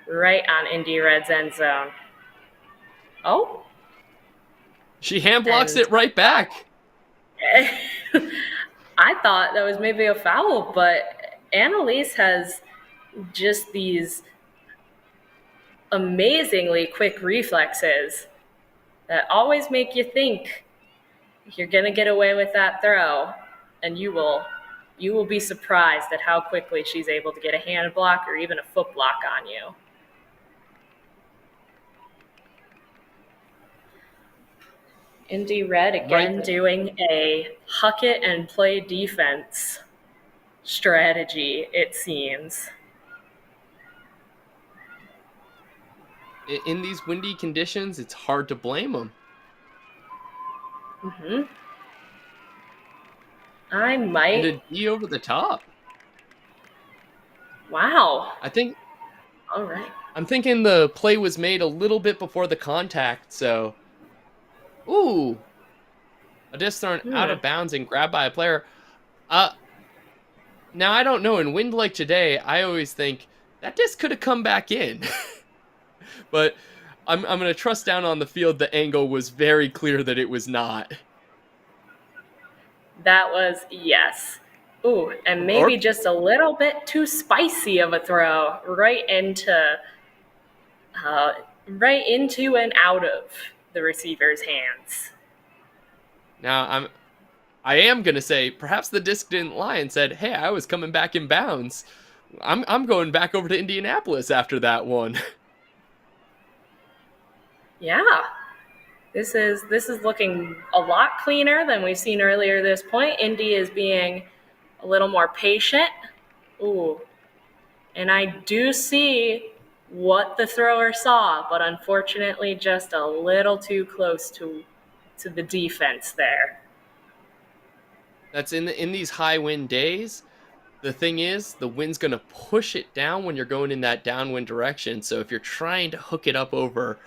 right on Indy Red's end zone. Oh, She hand blocks and it right back. I thought that was maybe a foul, but Annalise has just these amazingly quick reflexes that always make you think you're going to get away with that throw, and you will be surprised at how quickly she's able to get a hand block or even a foot block on you. Indy Red Right again doing a huck it and play defense strategy, it seems. in these windy conditions, it's hard to blame them. Hmm. I And might. a D over the top. Wow. I think All right. I'm thinking the play was made a little bit before the contact, so ooh, a disc thrown out Hmm. of bounds and grabbed by a player. Uh Now I don't know. In wind like today, I always think that disc could have come back in, but I'm gonna trust down on the field. The angle was very clear that it was not. That was yes. Ooh, and maybe Or just a little bit too spicy of a throw uh, right into and out of the receiver's hands. now I am gonna say perhaps the disc didn't lie and said, "Hey, I was coming back in bounds. I'm going back over to Indianapolis after that one." Yeah, this is looking a lot cleaner than we've seen earlier this point. Indy is being a little more patient. Ooh, and I do see what the thrower saw, but unfortunately just a little too close to the defense there. That's in these high wind days. The thing is, the wind's going to push it down when you're going in that downwind direction. So if you're trying to hook it up over,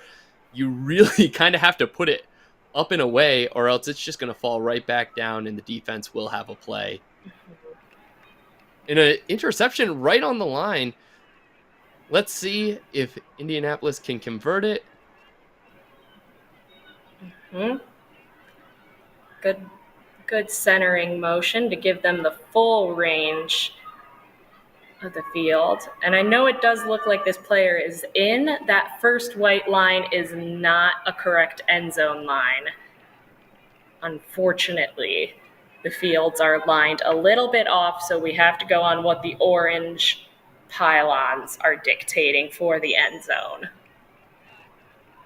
you really kind of have to put it up and away, or else it's just going to fall right back down and the defense will have a play. In an interception right on the line, let's see if Indianapolis can convert it. Hmm? Good. good centering motion to give them the full range of the field. And I know it does look like this player is in. That first white line is not a correct end zone line. Unfortunately, the fields are lined a little bit off, so we have to go on what the orange pylons are dictating for the end zone.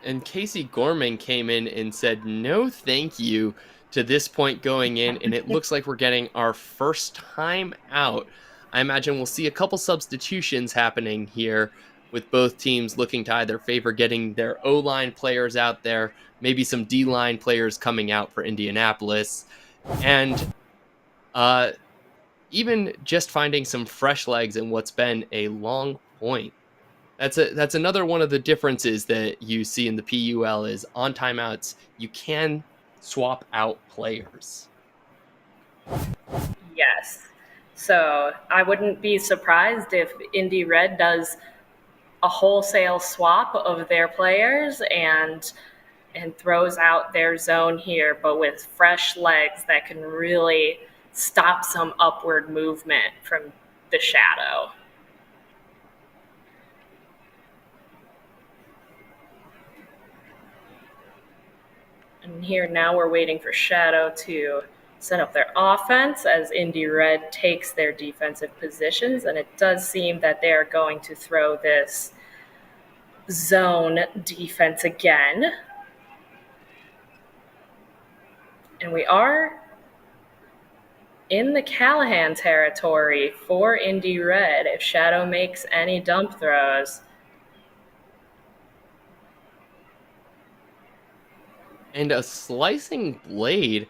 And Casey Gorman came in and said, no, thank you to this point going in. And it looks like we're getting our first time out. I imagine we'll see a couple substitutions happening here with both teams looking to either favor getting their O line players out there, maybe some D line players coming out for Indianapolis, and uh, even just finding some fresh legs in what's been a long point. That's another one of the differences that you see in the PUL is on timeouts you can swap out players. Yes. So I wouldn't be surprised if Indy Red does a wholesale swap of their players and throws out their zone here, but with fresh legs that can really stop some upward movement from the shadow. And here now we're waiting for Shadow to set up their offense as Indy Red takes their defensive positions. And it does seem that they're going to throw this zone defense again. And we are in the Callahan territory for Indy Red if Shadow makes any dump throws. And a slicing blade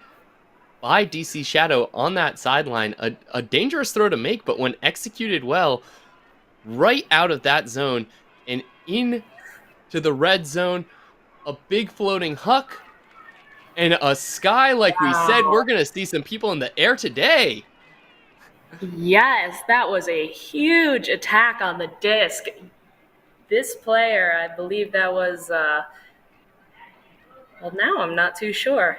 by DC Shadow on that sideline, a dangerous throw to make, but when executed well, right out of that zone and in to the red zone, a big floating huck and a sky like we said, Wow. we're going to see some people in the air today. Yes, that was a huge attack on the disc. This player, I believe that was, well, now I'm not too sure.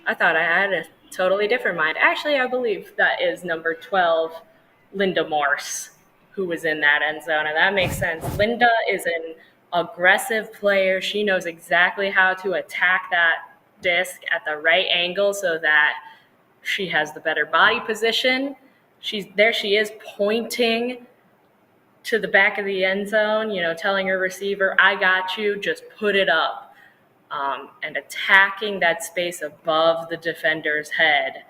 I thought I had a totally different mind. Actually, I believe that is number 12, Linda Morse, who was in that end zone. And that makes sense. Linda is an aggressive player. She knows exactly how to attack that disc at the right angle so that she has the better body position. She is pointing to the back of the end zone, telling her receiver, I got you, just put it up. And attacking that space above the defender's head,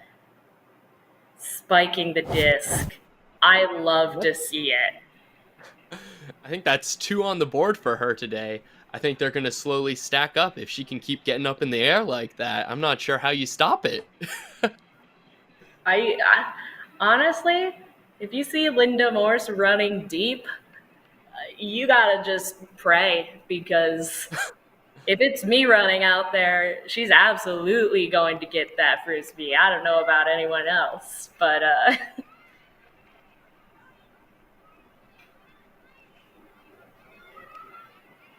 spiking the disc. I love to see it. I think that's 2 on the board for her today. I think they're going to slowly stack up if she can keep getting up in the air like that. I'm not sure how you stop it. I honestly, if you see Linda Morse running deep, you gotta just pray because if it's me running out there, she's absolutely going to get that frisbee. I don't know about anyone else, but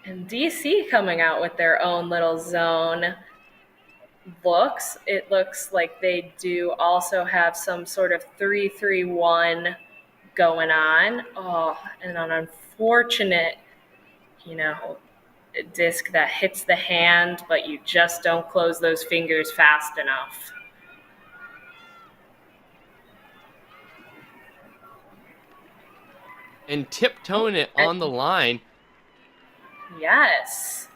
and DC coming out with their own little zone looks. It looks like they do also have some sort of 3-3-1 going on. Oh, and an unfortunate, you know, disc that hits the hand, but you just don't close those fingers fast enough. And tiptoeing it on the line. Yes.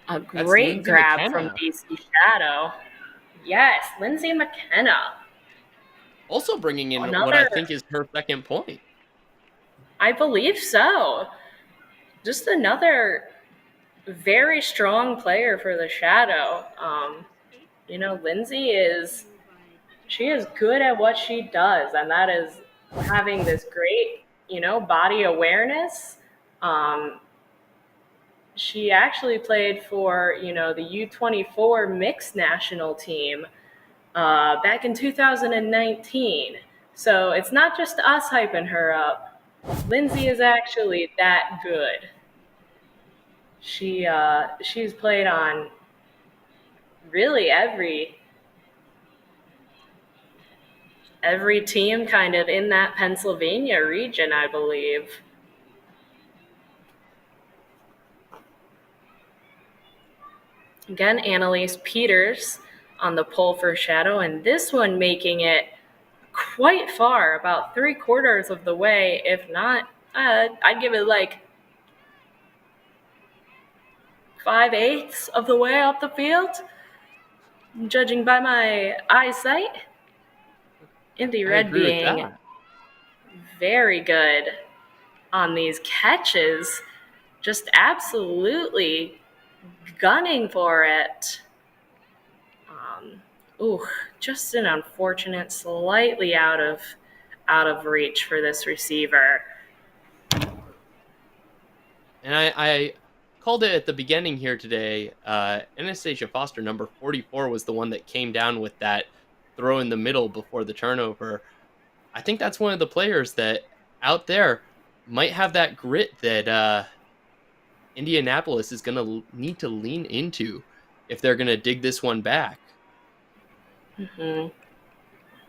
A That's great Lindsay grab from McKenna. DC Shadow. Yes, Lindsay McKenna. Also bringing in what I Another, think is her second point. I believe so. Just another very strong player for the Shadow. Lindsay she is good at what she does, and that is having this great, body awareness. She actually played for, the U24 mixed national team back in 2019. So it's not just us hyping her up. Lindsay is actually that good. She's played on really every every team kind of in that Pennsylvania region, I believe. Again, Annalise Peters on the pole for Shadow, and this one making it quite far, about 3/4 of the way, if not, I'd give it like 5/8 of the way up the field, judging by my eyesight. Indy I Red agree with being that. very good on these catches, just absolutely gunning for it. Ooh, just an unfortunate, slightly out of reach for this receiver. And I called it at the beginning here today. Anastasia Foster, number 44, was the one that came down with that throw in the middle before the turnover. I think that's one of the players that out there might have that grit that Indianapolis is going to need to lean into if they're going to dig this one back. Hmm.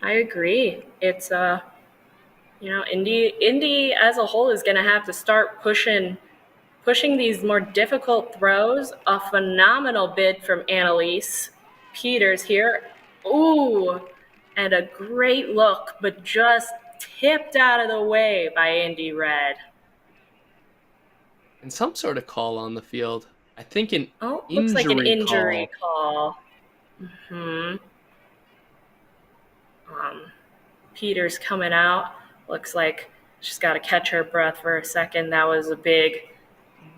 I agree. It's Indy as a whole is going to have to start pushing these more difficult throws. A phenomenal bid from Annalise Peters here. Ooh, and a great look, but just tipped out of the way by Indy Red. And some sort of call on the field. I think an Oh, looks like an injury injury call. call. Hmm. Um, Peters coming out. Looks like she's got to catch her breath for a second. That was a big,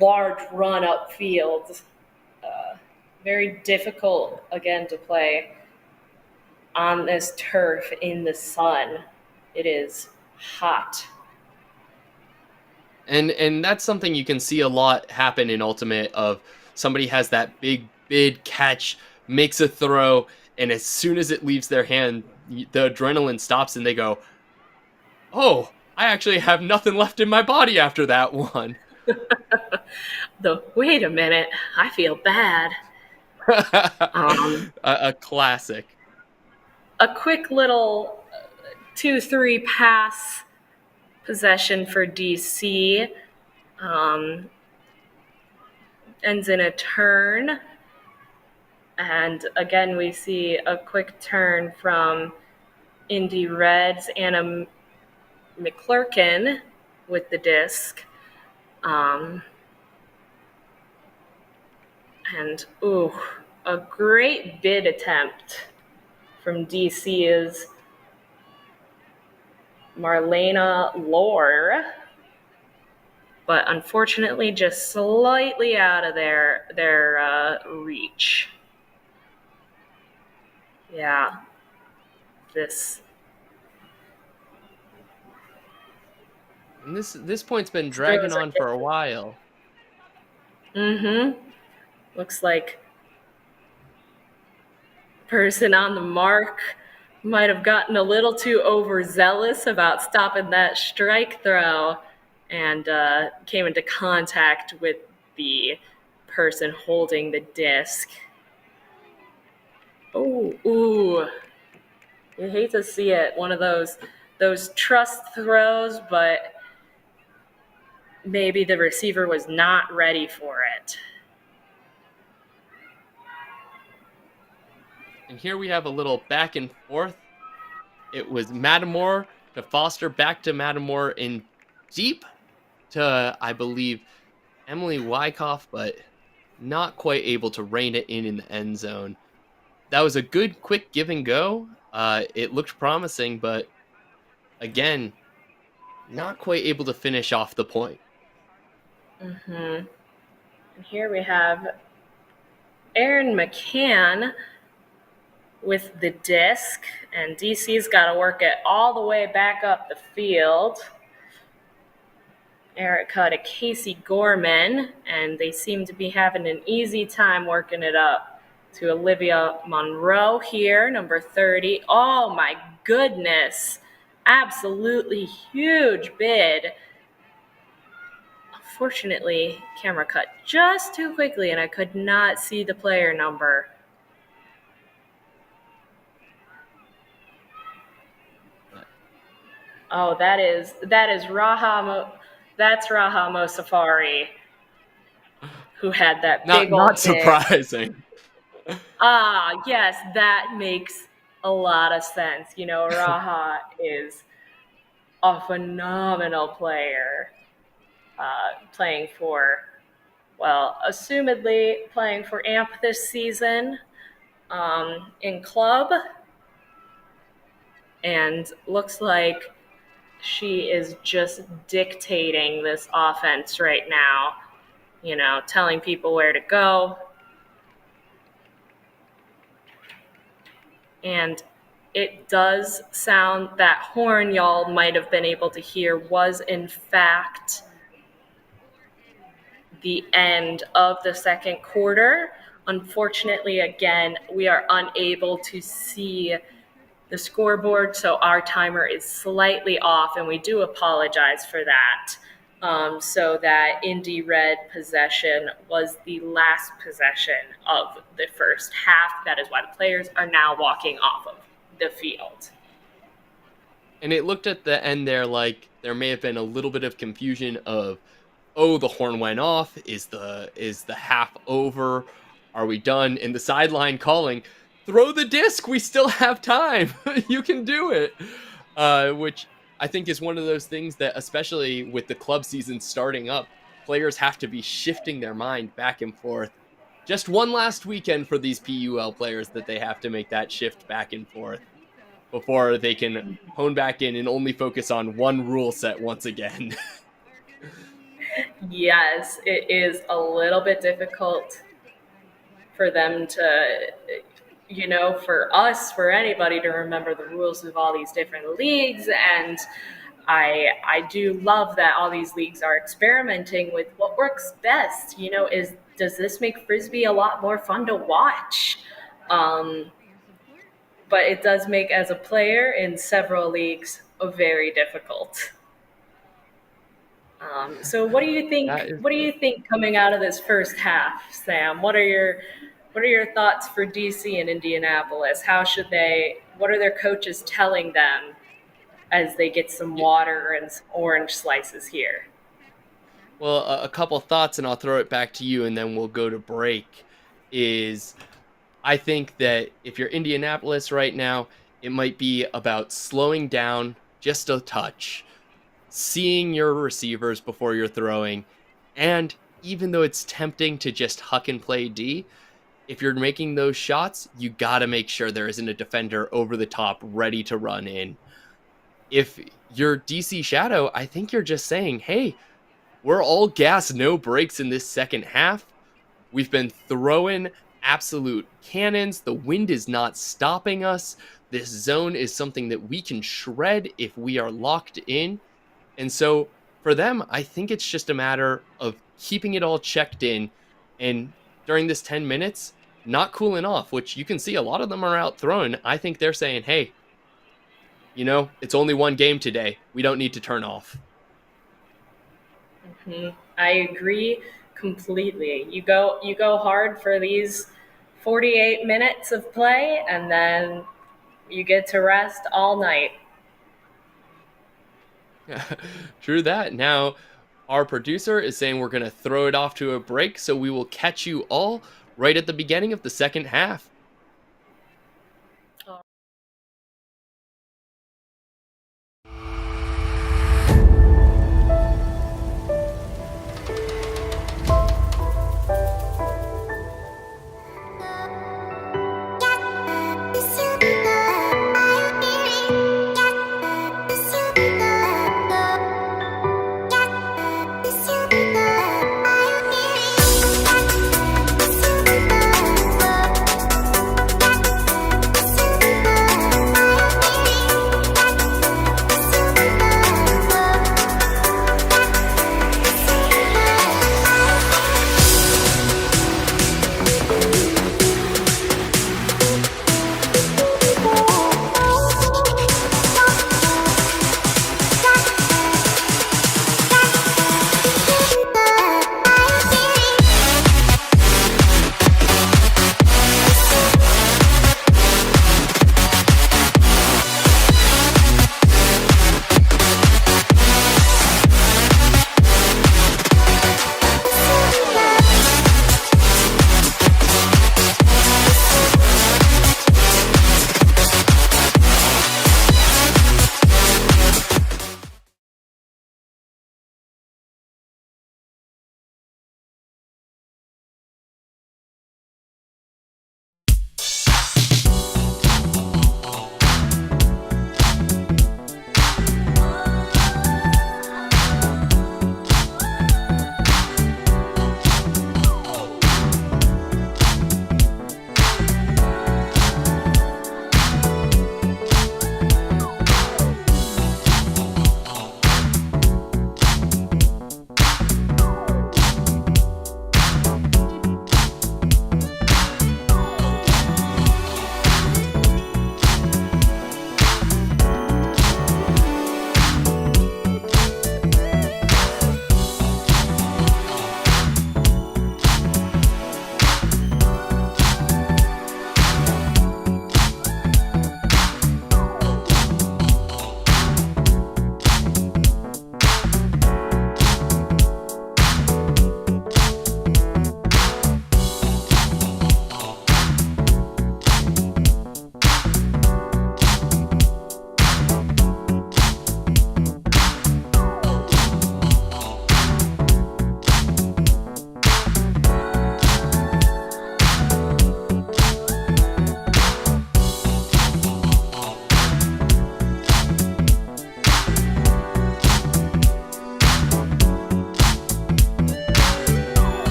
large run upfield. Very difficult, again, to play on this turf in the sun. It is hot. And that's something you can see a lot happen in Ultimate of somebody has that big bid catch, makes a throw, and as soon as it leaves their hand, the adrenaline stops and they go, "Oh, I actually have nothing left in my body after that one." The wait a minute, I feel bad. Um, A classic. a quick little 2-3 pass possession for DC. Um, ends in a turn. And again, we see a quick turn from Indy Reds, Anna McClurkin with the disc. Um, and, ooh, a great bid attempt from DC's Marlena Lore, but unfortunately just slightly out of their reach. Yeah, this. And this point's been dragging Throws are on for a different. while. Mm-hmm. Looks like person on the mark might have gotten a little too overzealous about stopping that strike throw and came into contact with the person holding the disc. Oh, ooh. You hate to see it. One of those trust throws, but maybe the receiver was not ready for it. And here we have a little back and forth. It was Matamore to Foster, back to Matamore in deep to, I believe, Emily Wyckoff, but not quite able to rein it in the end zone. That was a good, quick give and go. It looked promising, but again, not quite able to finish off the point. Mm-hmm. And here we have Aaron McCann with the disc, and DC's got to work it all the way back up the field. Erica to Casey Gorman, and they seem to be having an easy time working it up to Olivia Monroe here, number 30. Oh my goodness. Absolutely huge bid. Unfortunately, camera cut just too quickly and I could not see the player number. Oh, that is that's Raha Mosafari who had that Not big old not hit. surprising. Ah, yes, that makes a lot of sense. Raha is a phenomenal player, playing for, well, assumedly playing for AMP this season, in club, and looks like she is just dictating this offense right now, telling people where to go. And it does sound that horn y'all might have been able to hear was, in fact, the end of the second quarter. Unfortunately, again, we are unable to see the scoreboard, so our timer is slightly off, and we do apologize for that. So that Indy Red possession was the last possession of the first half. That is why the players are now walking off of the field. And it looked at the end there like there may have been a little bit of confusion of, oh, the horn went off. Is the half over? Are we done? And the sideline calling, throw the disc. We still have time. You can do it. Which I think is one of those things that, especially with the club season starting up, players have to be shifting their mind back and forth. Just one last weekend for these PUL players that they have to make that shift back and forth before they can hone back in and only focus on one rule set once again. Yes, it is a little bit difficult for them to, for us, for anybody to remember the rules of all these different leagues. And I do love that all these leagues are experimenting with what works best. Does this make frisbee a lot more fun to watch? Um, but it does make, as a player in several leagues, very difficult. So what do you That think? is What do you think coming out of this first half, Sam? What are your thoughts for DC and Indianapolis? How should they? What are their coaches telling them as they get some yeah, water and some orange slices here? well, a couple thoughts, and I'll throw it back to you, and then we'll go to break. Is I think that if you're Indianapolis right now, it might be about slowing down just a touch, seeing your receivers before you're throwing, and even though it's tempting to just huck and play D, if you're making those shots, you got to make sure there isn't a defender over the top ready to run in. If you're DC Shadow, I think you're just saying, hey, we're all gas, no brakes in this second half. We've been throwing absolute cannons. The wind is not stopping us. This zone is something that we can shred if we are locked in. And so for them, I think it's just a matter of keeping it all checked in. And during this 10 minutes, not cooling off, which you can see a lot of them are out throwing. I think they're saying, hey, it's only one game today. We don't need to turn off. I agree completely. You go hard for these 48 minutes of play, and then you get to rest all night. True that. Now, our producer is saying we're going to throw it off to a break, so we will catch you all right at the beginning of the second half.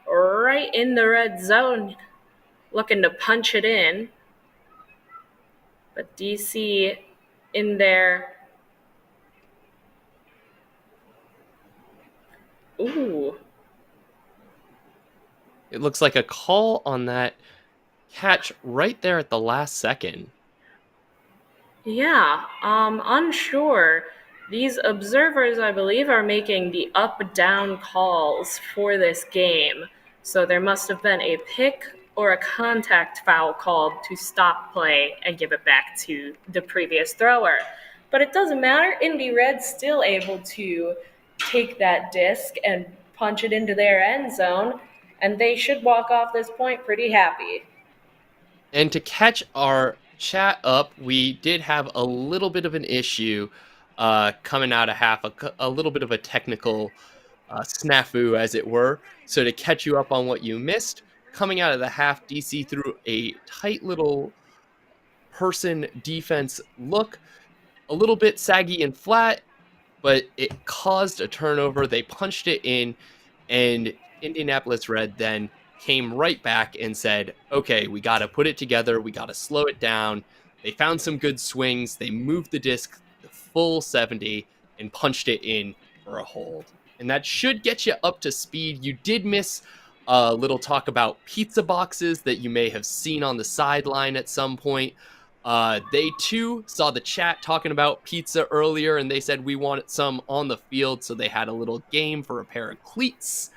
right in the red zone, looking to punch it in. But DC in there. Ooh, It looks like a call on that catch right there at the last second. yeah, unsure. These observers, I believe, are making the up down calls for this game. So there must have been a pick or a contact foul called to stop play and give it back to the previous thrower. But it doesn't matter. Indy Red's still able to take that disc and punch it into their end zone, and they should walk off this point pretty happy. And to catch our chat up, we did have a little bit of an issue coming out of half, a little bit of a technical snafu, as it were. So to catch you up on what you missed, coming out of the half, DC threw a tight little person defense look, a little bit saggy and flat, but it caused a turnover. They punched it in, and Indianapolis Red then came right back and said, okay, we got to put it together. We got to slow it down. They found some good swings. They moved the disc the full 70 and punched it in for a hold. And that should get you up to speed. You did miss a little talk about pizza boxes that you may have seen on the sideline at some point. They too saw the chat talking about pizza earlier, and they said we wanted some on the field, so they had a little game for a pair of cleats.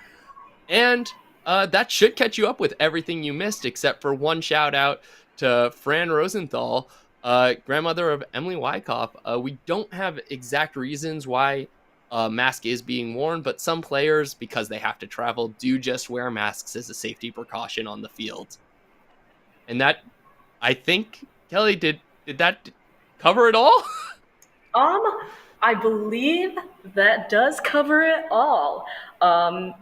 And that should catch you up with everything you missed, except for one shout out to Fran Rosenthal, grandmother of Emily Wyckoff. We don't have exact reasons why a mask is being worn, but some players, because they have to travel, do just wear masks as a safety precaution on the field. And that, I think, Kelly, did that cover it all? Um, I believe that does cover it all. Um,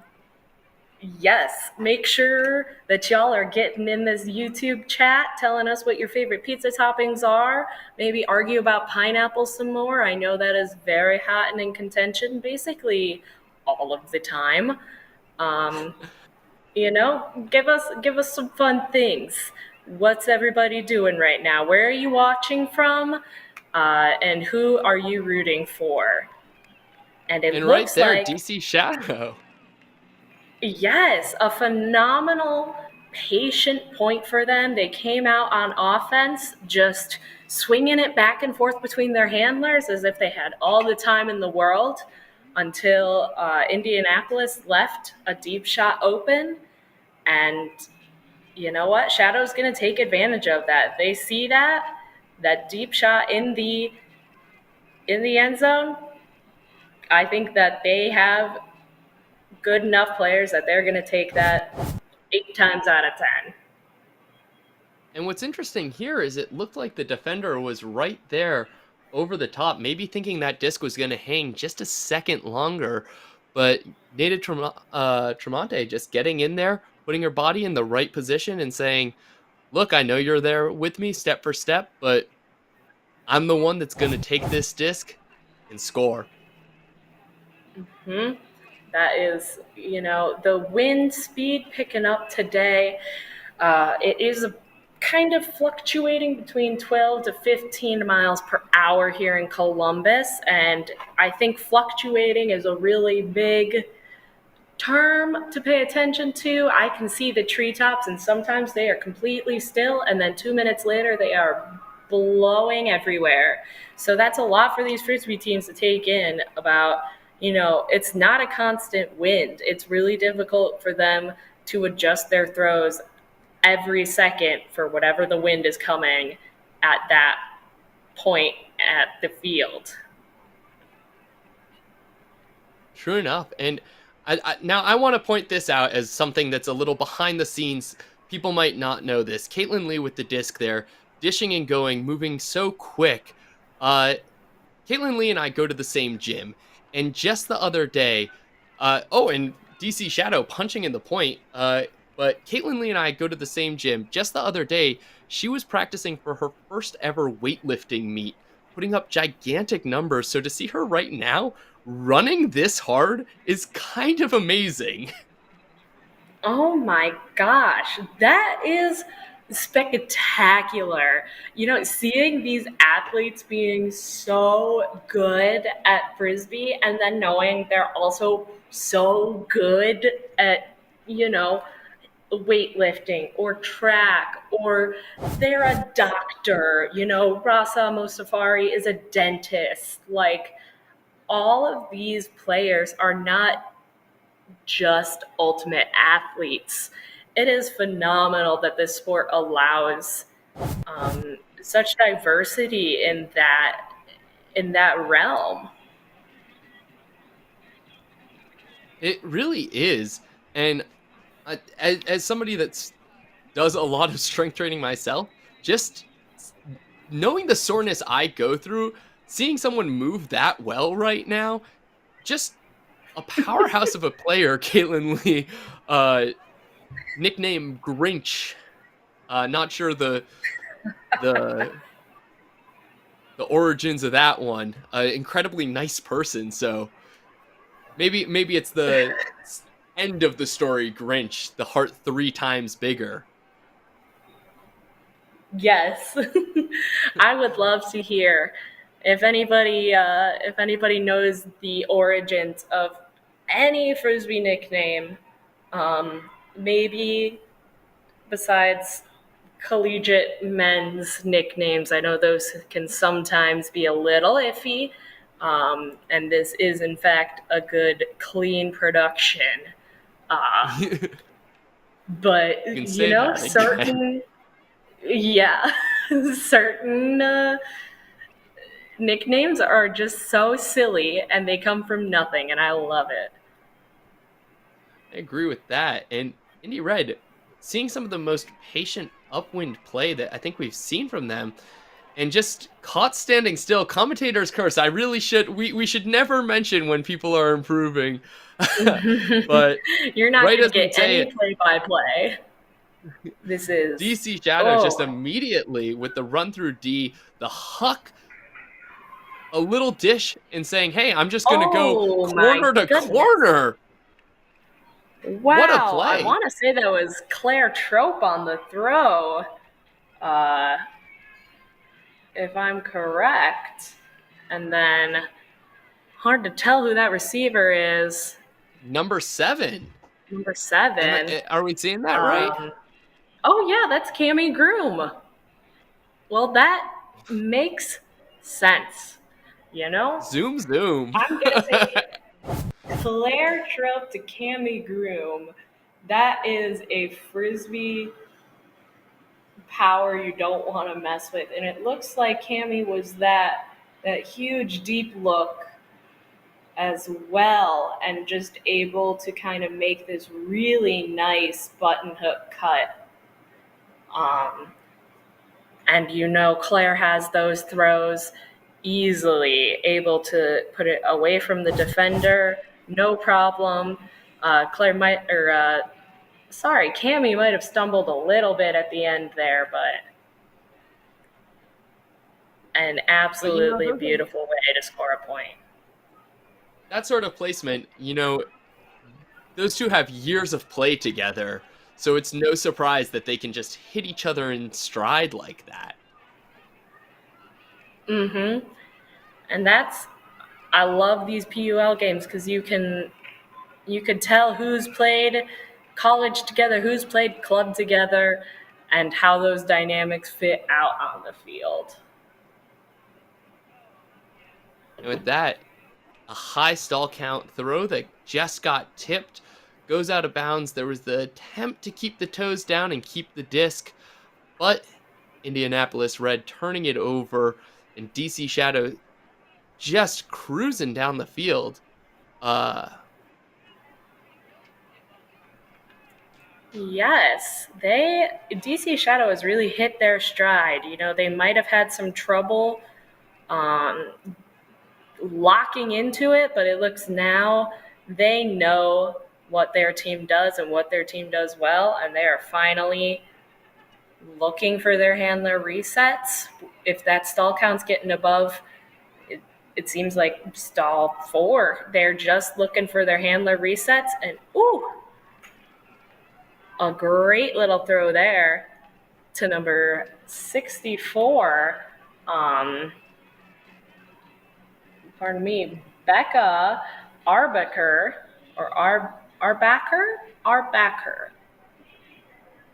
yes, make sure that y'all are getting in this YouTube chat, telling us what your favorite pizza toppings are. Maybe argue about pineapple some more. I know that is very hot and in contention basically all of the time. Um, give us some fun things. What's everybody doing right now? Where are you watching from? And who are you rooting for? And it And right looks there, like, DC Shadow. yes, a phenomenal patient point for them. They came out on offense just swinging it back and forth between their handlers as if they had all the time in the world until Indianapolis left a deep shot open. And you know what? Shadow's going to take advantage of that. They see that deep shot in the end zone. I think that they have good enough players that they're going to take that 8 times out of 10. And what's interesting here is it looked like the defender was right there over the top, maybe thinking that disc was going to hang just a second longer. But Nada Tremonte just getting in there, putting her body in the right position and saying, look, I know you're there with me step for step, but I'm the one that's going to take this disc and score. Hmm. That is, the wind speed picking up today. It is kind of fluctuating between 12 to 15 miles per hour here in Columbus. And I think fluctuating is a really big term to pay attention to. I can see the treetops, and sometimes they are completely still, and then 2 minutes later, they are blowing everywhere. So that's a lot for these frisbee teams to take in about, it's not a constant wind. It's really difficult for them to adjust their throws every second for whatever the wind is coming at that point at the field. True enough. And now I want to point this out as something that's a little behind the scenes. People might not know this. Caitlin Lee with the disc there, dishing and going, moving so quick. Uh, Caitlin Lee and I go to the same gym. And just the other day, and DC Shadow punching in the point. But Caitlin Lee and I go to the same gym. Just the other day, she was practicing for her first ever weightlifting meet, putting up gigantic numbers. So to see her right now running this hard is kind of amazing. Oh my gosh, that is spectacular. Seeing these athletes being so good at frisbee and then knowing they're also so good at, you know, weightlifting or track, or they're a doctor. Rasa Mostafari is a dentist. Like, all of these players are not just ultimate athletes. It is phenomenal that this sport allows such diversity in that realm. It really is. And as somebody that does a lot of strength training myself, just knowing the soreness I go through, seeing someone move that well right now, just a powerhouse of a player, Caitlin Lee, uh, nickname Grinch. Not sure the the origins of that one. Incredibly nice person, so maybe it's the end of the story. Grinch, the heart three times bigger. Yes, I would love to hear if anybody knows the origins of any frisbee nickname. Maybe besides collegiate men's nicknames. I know those can sometimes be a little iffy. And this is, in fact, a good, clean production. Uh, You but, can say that again. yeah, certain nicknames are just so silly and they come from nothing, and I love it. I agree with that. And Indy Red, seeing some of the most patient upwind play that I think we've seen from them, and just caught standing still. Commentators curse. I really should. We should never mention when people are improving. But You're not right going to as we get say any it, play by play. This is, DC Shadow just oh, immediately with the run through D, the huck, a little dish, and saying, "Hey, I'm just gonna go oh my corner to goodness. corner." What a Wow, I play! want to say that was Claire Trope on the throw, uh, if I'm correct. And then, hard to tell who that receiver is. Number 7. Number 7. Are we seeing that right? Um, oh, yeah, that's Cammy Groom. Well, that makes sense. You know? Zoom, zoom. I'm going to say Claire Trope to Cammy Groom. That is a frisbee power you don't want to mess with. And it looks like Cammy was that huge deep look as well, and just able to kind of make this really nice button hook cut. Um, and Claire has those throws easily, able to put it away from the defender, no problem. Claire might, or sorry, Cammy might have stumbled a little bit at the end there, but an But absolutely those are, beautiful way to score a point. that sort of placement, those two have years of play together, so it's no surprise that they can just hit each other in stride like that. Mm-hmm. And I love these PUL games because you can tell who's played college together, who's played club together, and how those dynamics fit out on the field. And with that, a high stall count throw that just got tipped goes out of bounds. There was the attempt to keep the toes down and keep the disc, but Indianapolis Red turning it over, and DC Shadow just cruising down the field. Uh, Yes, DC Shadow has really hit their stride. They might have had some trouble um, locking into it, but it looks now they know what their team does and what their team does well, and they are finally looking for their handler resets. If that stall count's getting above, it seems like stall 4, they're just looking for their handler resets, and ooh, A great little throw there to number 64. Um, pardon me, Becca Arbacker or Arbacker? Arbacker.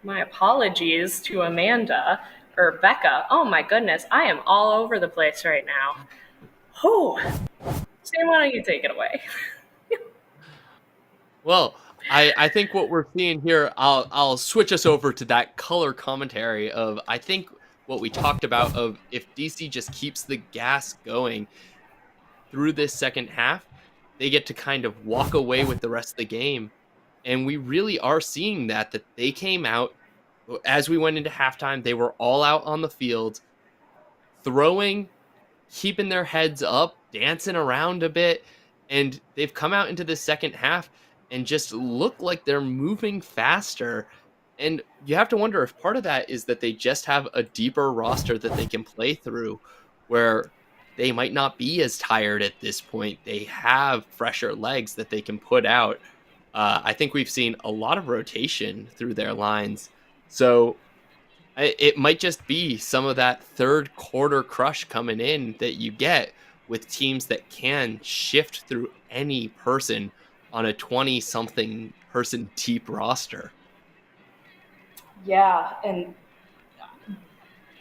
My apologies to Amanda or Becca. Oh my goodness, I am all over the place right now. Whew. Sam, why don't you take it away? Well, I think what we're seeing here, I'll switch us over to that color commentary of I think what we talked about of if DC just keeps the gas going through this second half, they get to kind of walk away with the rest of the game. And we really are seeing that they came out as we went into halftime, they were all out on the field throwing, keeping their heads up, dancing around a bit, and they've come out into the second half and just look like they're moving faster. And you have to wonder if part of that is that they just have a deeper roster that they can play through where they might not be as tired at this point. They have fresher legs that they can put out. I think we've seen a lot of rotation through their lines. So it might just be some of that third quarter crush coming in that you get with teams that can shift through any person on a 20 something person deep roster. Yeah, and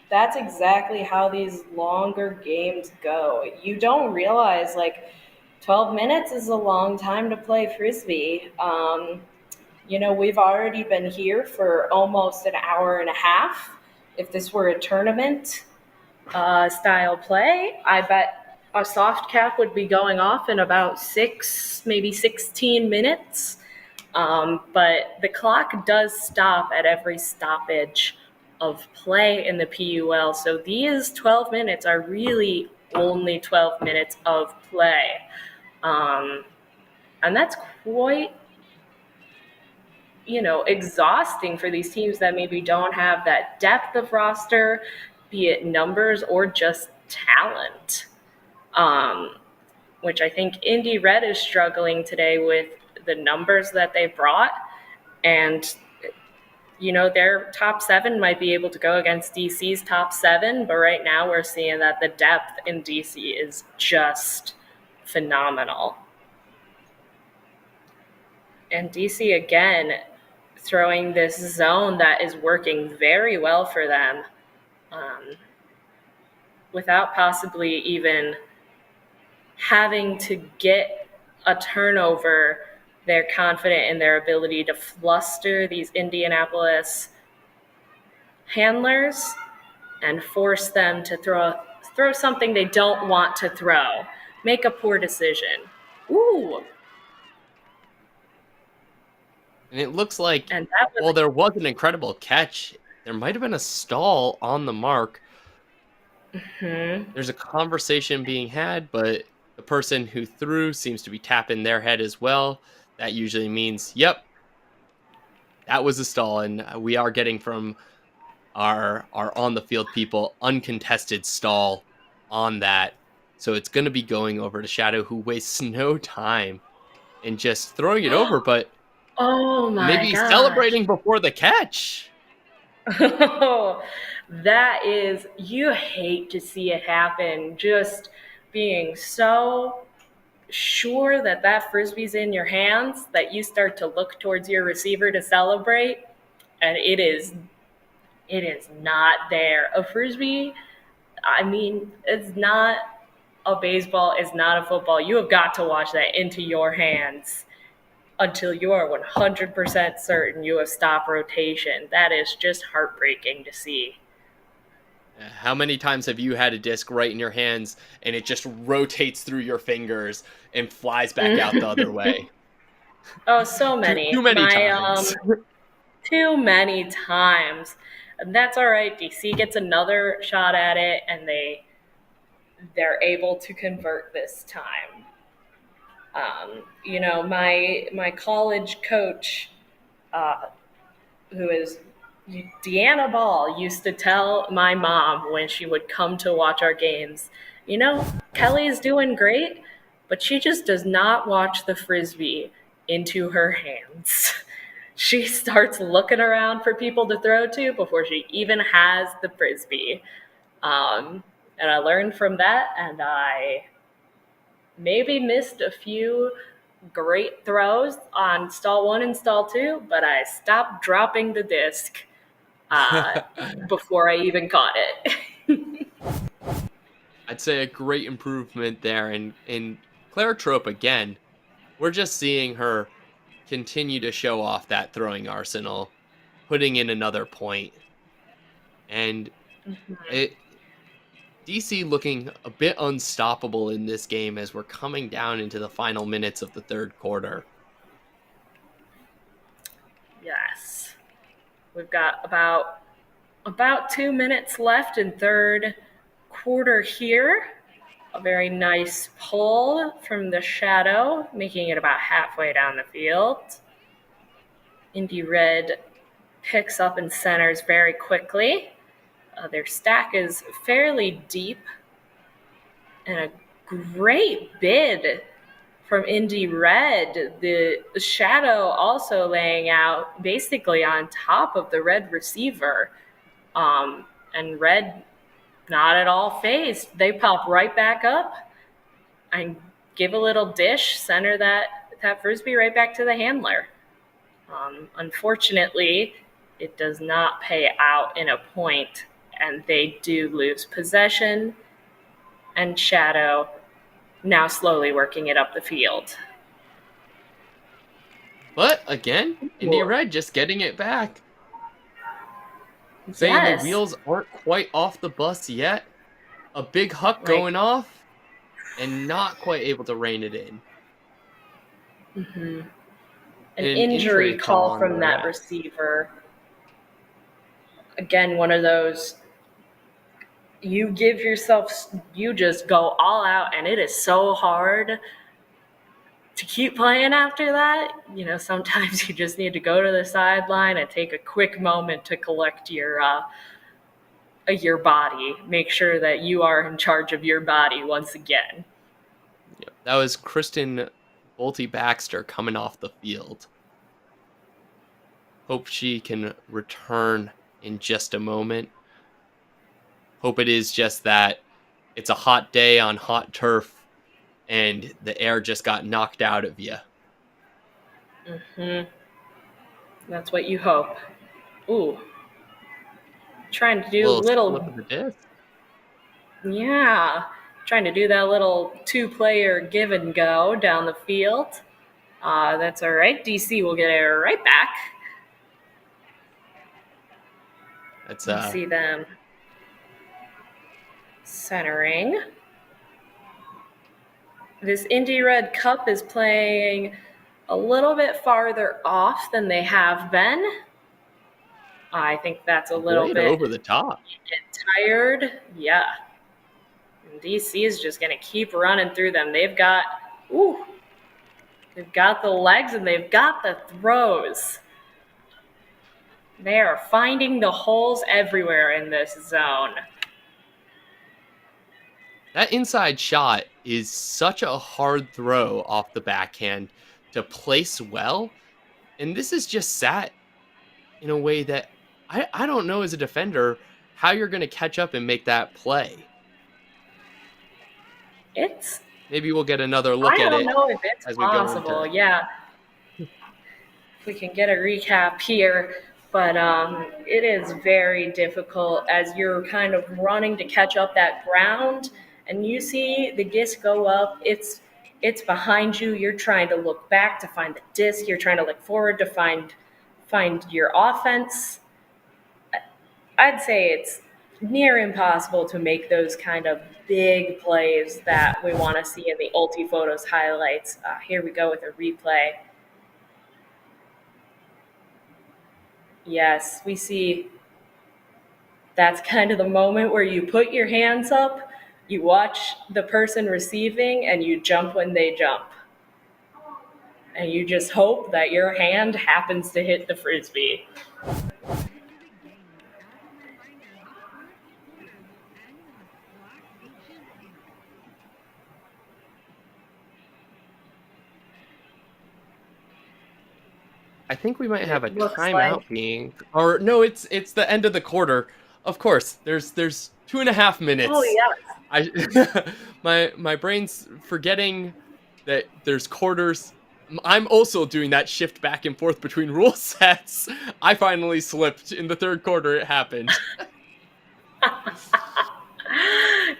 that's exactly how these longer games go. You don't realize, like, 12 minutes is a long time to play Frisbee. We've already been here for almost an hour and a half. If this were a tournament style play, I bet a soft cap would be going off in about maybe 16 minutes. But the clock does stop at every stoppage of play in the PUL. So these 12 minutes are really only 12 minutes of play. Um, and that's quite, exhausting for these teams that maybe don't have that depth of roster, be it numbers or just talent. Um, which I think Indy Red is struggling today with the numbers that they brought. And, their top seven might be able to go against DC's top seven, but right now we're seeing that the depth in DC is just phenomenal. And DC again throwing this zone that is working very well for them um, without possibly even having to get a turnover. They're confident in their ability to fluster these Indianapolis handlers and force them to throw something they don't want to throw, make a poor decision. Ooh, And it looks like, and that was while there was an incredible catch, there might have been a stall on the mark. There's a conversation being had, but the person who threw seems to be tapping their head as well. That usually means, yep, that was a stall. And we are getting from our on the field people uncontested stall on that. So it's going to be going over to Shadow, who wastes no time in just throwing it over, but oh my maybe gosh. celebrating before the catch. Oh, that is, you hate to see it happen. Just being so sure that that frisbee's in your hands that you start to look towards your receiver to celebrate, and it is not there. A frisbee, I mean, it's not a baseball, it's not a football. You have got to watch that into your hands until you are 100% certain you have stopped rotation. That is just heartbreaking to see. How many times have you had a disc right in your hands and it just rotates through your fingers and flies back out the other way? Oh, so Too many. many times. Too many times. And that's all right. DC gets another shot at it, and they're able to convert this time. My college coach, uh, who is Deanna Ball, used to tell my mom when she would come to watch our games, Kelly is doing great, but she just does not watch the frisbee into her hands. She starts looking around for people to throw to before she even has the frisbee. And I learned from that, and I maybe missed a few great throws on stall one and stall two, but I stopped dropping the disc uh, before I even caught it. I'd say a great improvement there. And Claire Trope, again, we're just seeing her continue to show off that throwing arsenal, putting in another point, and it, DC looking a bit unstoppable in this game as we're coming down into the final minutes of the third quarter. Yes. We've got about 2 minutes left in third quarter here. A very nice pull from the shadow, making it about halfway down the field. Indy Red picks up and centers very quickly. Their stack is fairly deep, and a great bid from Indy Red. The shadow also laying out basically on top of the red receiver. And Red not at all phased. They pop right back up and give a little dish, center that frisbee right back to the handler. Unfortunately, it does not pay out in a point, and they do lose possession. And Shadow now slowly working it up the field. But again, Indy Ooh, Red just getting it back, saying the yes. wheels aren't quite off the bus yet. A big huck Like, going off, and not quite able to rein it in. an An injury injury call call on the from that red. receiver. Again, one of those you give yourself, you just go all out, and it is so hard to keep playing after that. Sometimes you just need to go to the sideline and take a quick moment to collect your body, make sure that you are in charge of your body once again. Yep, that was Kristen Bolte Baxter coming off the field. Hope she can return in just a moment. Hope it is just that it's a hot day on hot turf and the air just got knocked out of you. That's what you hope. Ooh, trying to A do little slip little, of the disc. yeah, trying to do that little two-player give and go down the field. That's all right. DC will get it right back. That's You see them centering. This Indy Red Cup is playing a little bit farther off than they have been. I think that's a little played bit over the top. tired. Yeah. And DC is just going to keep running through them. Ooh, they've got the legs and they've got the throws. They are finding the holes everywhere in this zone. That inside shot is such a hard throw off the backhand to place well. And this is just sat in a way that I don't know as a defender how you're going to catch up and make that play. It's, Maybe we'll get another I look at don't it know if it's as we go possible. into. Yeah. If we can get a recap here. But it is very difficult as you're kind of running to catch up that ground, and you see the disc go up. It's behind you. You're trying to look back to find the disc. You're trying to look forward to find your offense. I'd say it's near impossible to make those kind of big plays that we want to see in the Ulti Photos highlights. Here we go with a replay. Yes, we see that's kind of the moment where you put your hands up, you watch the person receiving, and you jump when they jump. And you just hope that your hand happens to hit the frisbee. I think we might have a It looks like. timeout being, or no, it's the end of the quarter. Of course, there's 2.5 Oh minutes. yeah. I my brain's forgetting that there's quarters. I'm also doing that shift back and forth between rule sets. I finally slipped in the third quarter. It happened.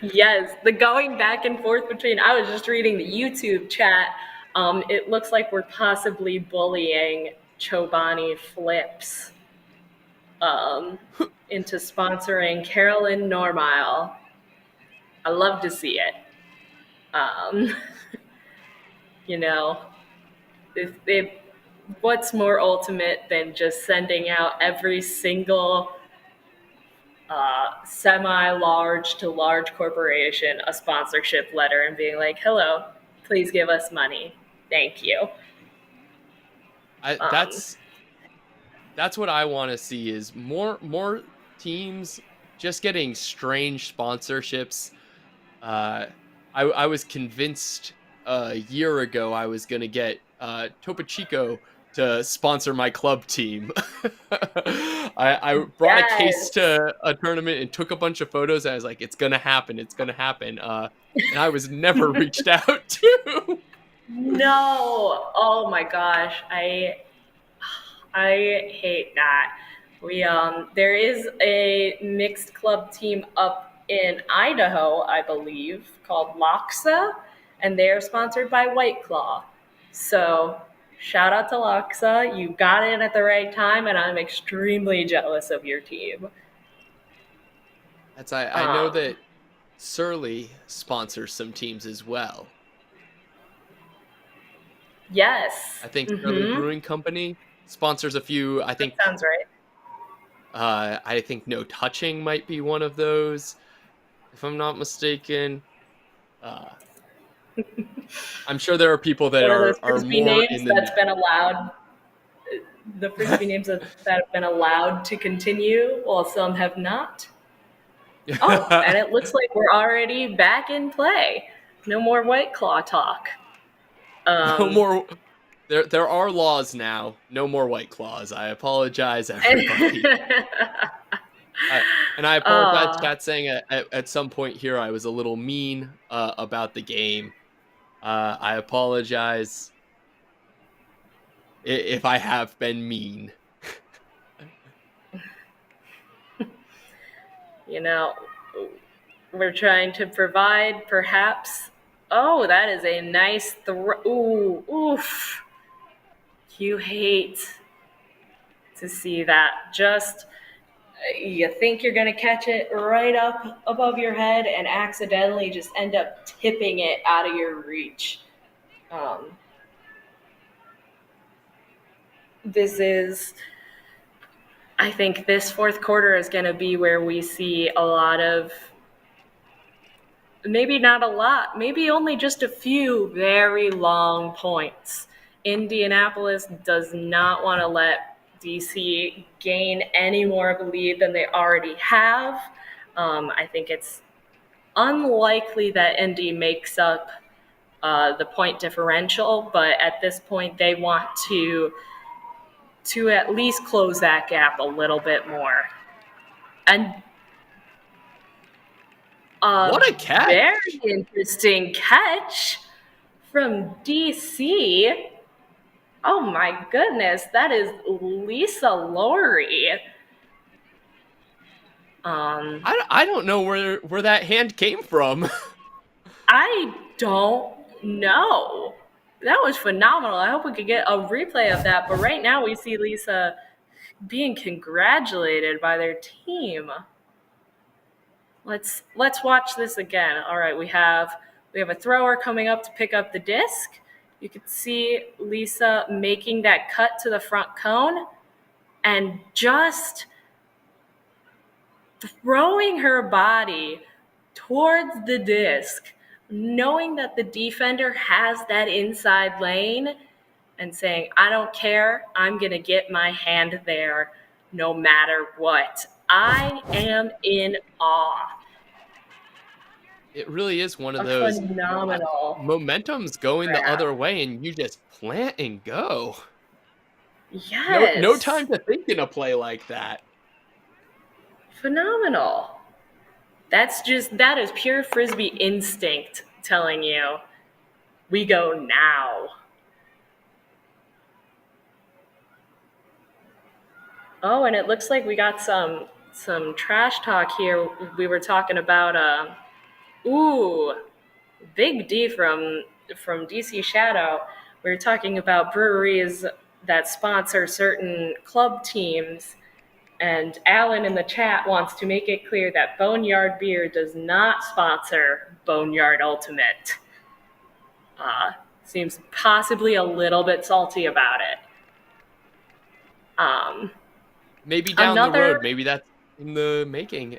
Yes, the going back and forth between. I was just reading the YouTube chat. It looks like we're possibly bullying Chobani Flips um, into sponsoring Carolyn Normile. I love to see it. Um, you know, if what's more ultimate than just sending out every single semi-large to large corporation a sponsorship letter and being like, "Hello, please give us money, thank you." I Um, that's what I want to see is more teams just getting strange sponsorships. Uh, I was convinced a year ago I was gonna get Topo Chico to sponsor my club team. I brought a case yes. to a tournament and took a bunch of photos. I was like, it's gonna happen. It's gonna happen. And I was never reached out to. No. Oh my gosh. I hate that. We there is a mixed club team up in Idaho, I believe, called Loxa, and they are sponsored by White Claw. So shout out to Loxa. You got in at the right time, and I'm extremely jealous of your team. I know Um, that Surly sponsors some teams as well. yes. I think Surly Mm-hmm. Brewing Company sponsors a few. That sounds right. I think No Touching might be one of those, if I'm not mistaken. Uh, I'm sure there are people that One of those are frisbee more names in the that's know. been allowed. The frisbee names that have been allowed to continue, while some have not. Oh, and it looks like we're already back in play. No more White Claw talk. No Um, more. There are laws now. No more White Claws. I apologize, everybody. I, and I apologize, uh, chat, saying at some point here I was a little mean about the game. I apologize if I have been mean. you know, we're trying to provide perhaps. Oh, that is a nice throw. Ooh, oof. You hate to see that. Just you think you're going to catch it right up above your head and accidentally just end up tipping it out of your reach. Um, this is, I think, this fourth quarter is going to be where we see a lot of, maybe not a lot, maybe only just a few very long points. Indianapolis does not want to let DC gain any more of a lead than they already have. I think it's unlikely that Indy makes up the point differential, but at this point they want to at least close that gap a little bit more. And a What a catch! very interesting catch from DC. Oh my goodness, that is Lisa Laurie. Um, I don't know where that hand came from. I don't know. That was phenomenal. I hope we could get a replay of that. But right now we see Lisa being congratulated by their team. Let's watch this again. All right, we have a thrower coming up to pick up the disc. You can see Lisa making that cut to the front cone and just throwing her body towards the disc, knowing that the defender has that inside lane and saying, I don't care, I'm going to get my hand there no matter what. I am in awe. It really is one of A those phenomenal momentum's going the other grab. way, and you just plant and go. No Yes. time to think in a play like that. Phenomenal. That is pure Frisbee instinct telling you we go now. Oh, and it looks like we got some trash talk here. We were talking about ooh, Big D from DC Shadow. We were talking about breweries that sponsor certain club teams, and Alan in the chat wants to make it clear that Boneyard Beer does not sponsor Boneyard Ultimate. Uh, Seems possibly a little bit salty about it. Um, Maybe down the Another, road, maybe that's in the making.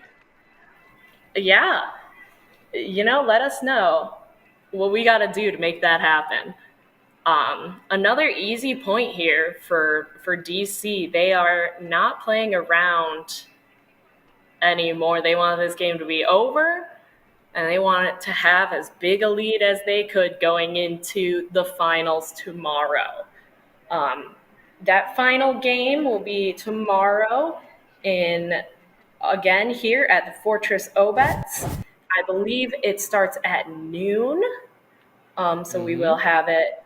yeah, let us know what we got to do to make that happen. Another easy point here for DC, they are not playing around anymore. They want this game to be over, and they want it to have as big a lead as they could going into the finals tomorrow. Um, that final game will be tomorrow in again here at the Fortress Obets. I believe it starts at noon. So we will Hmm. have it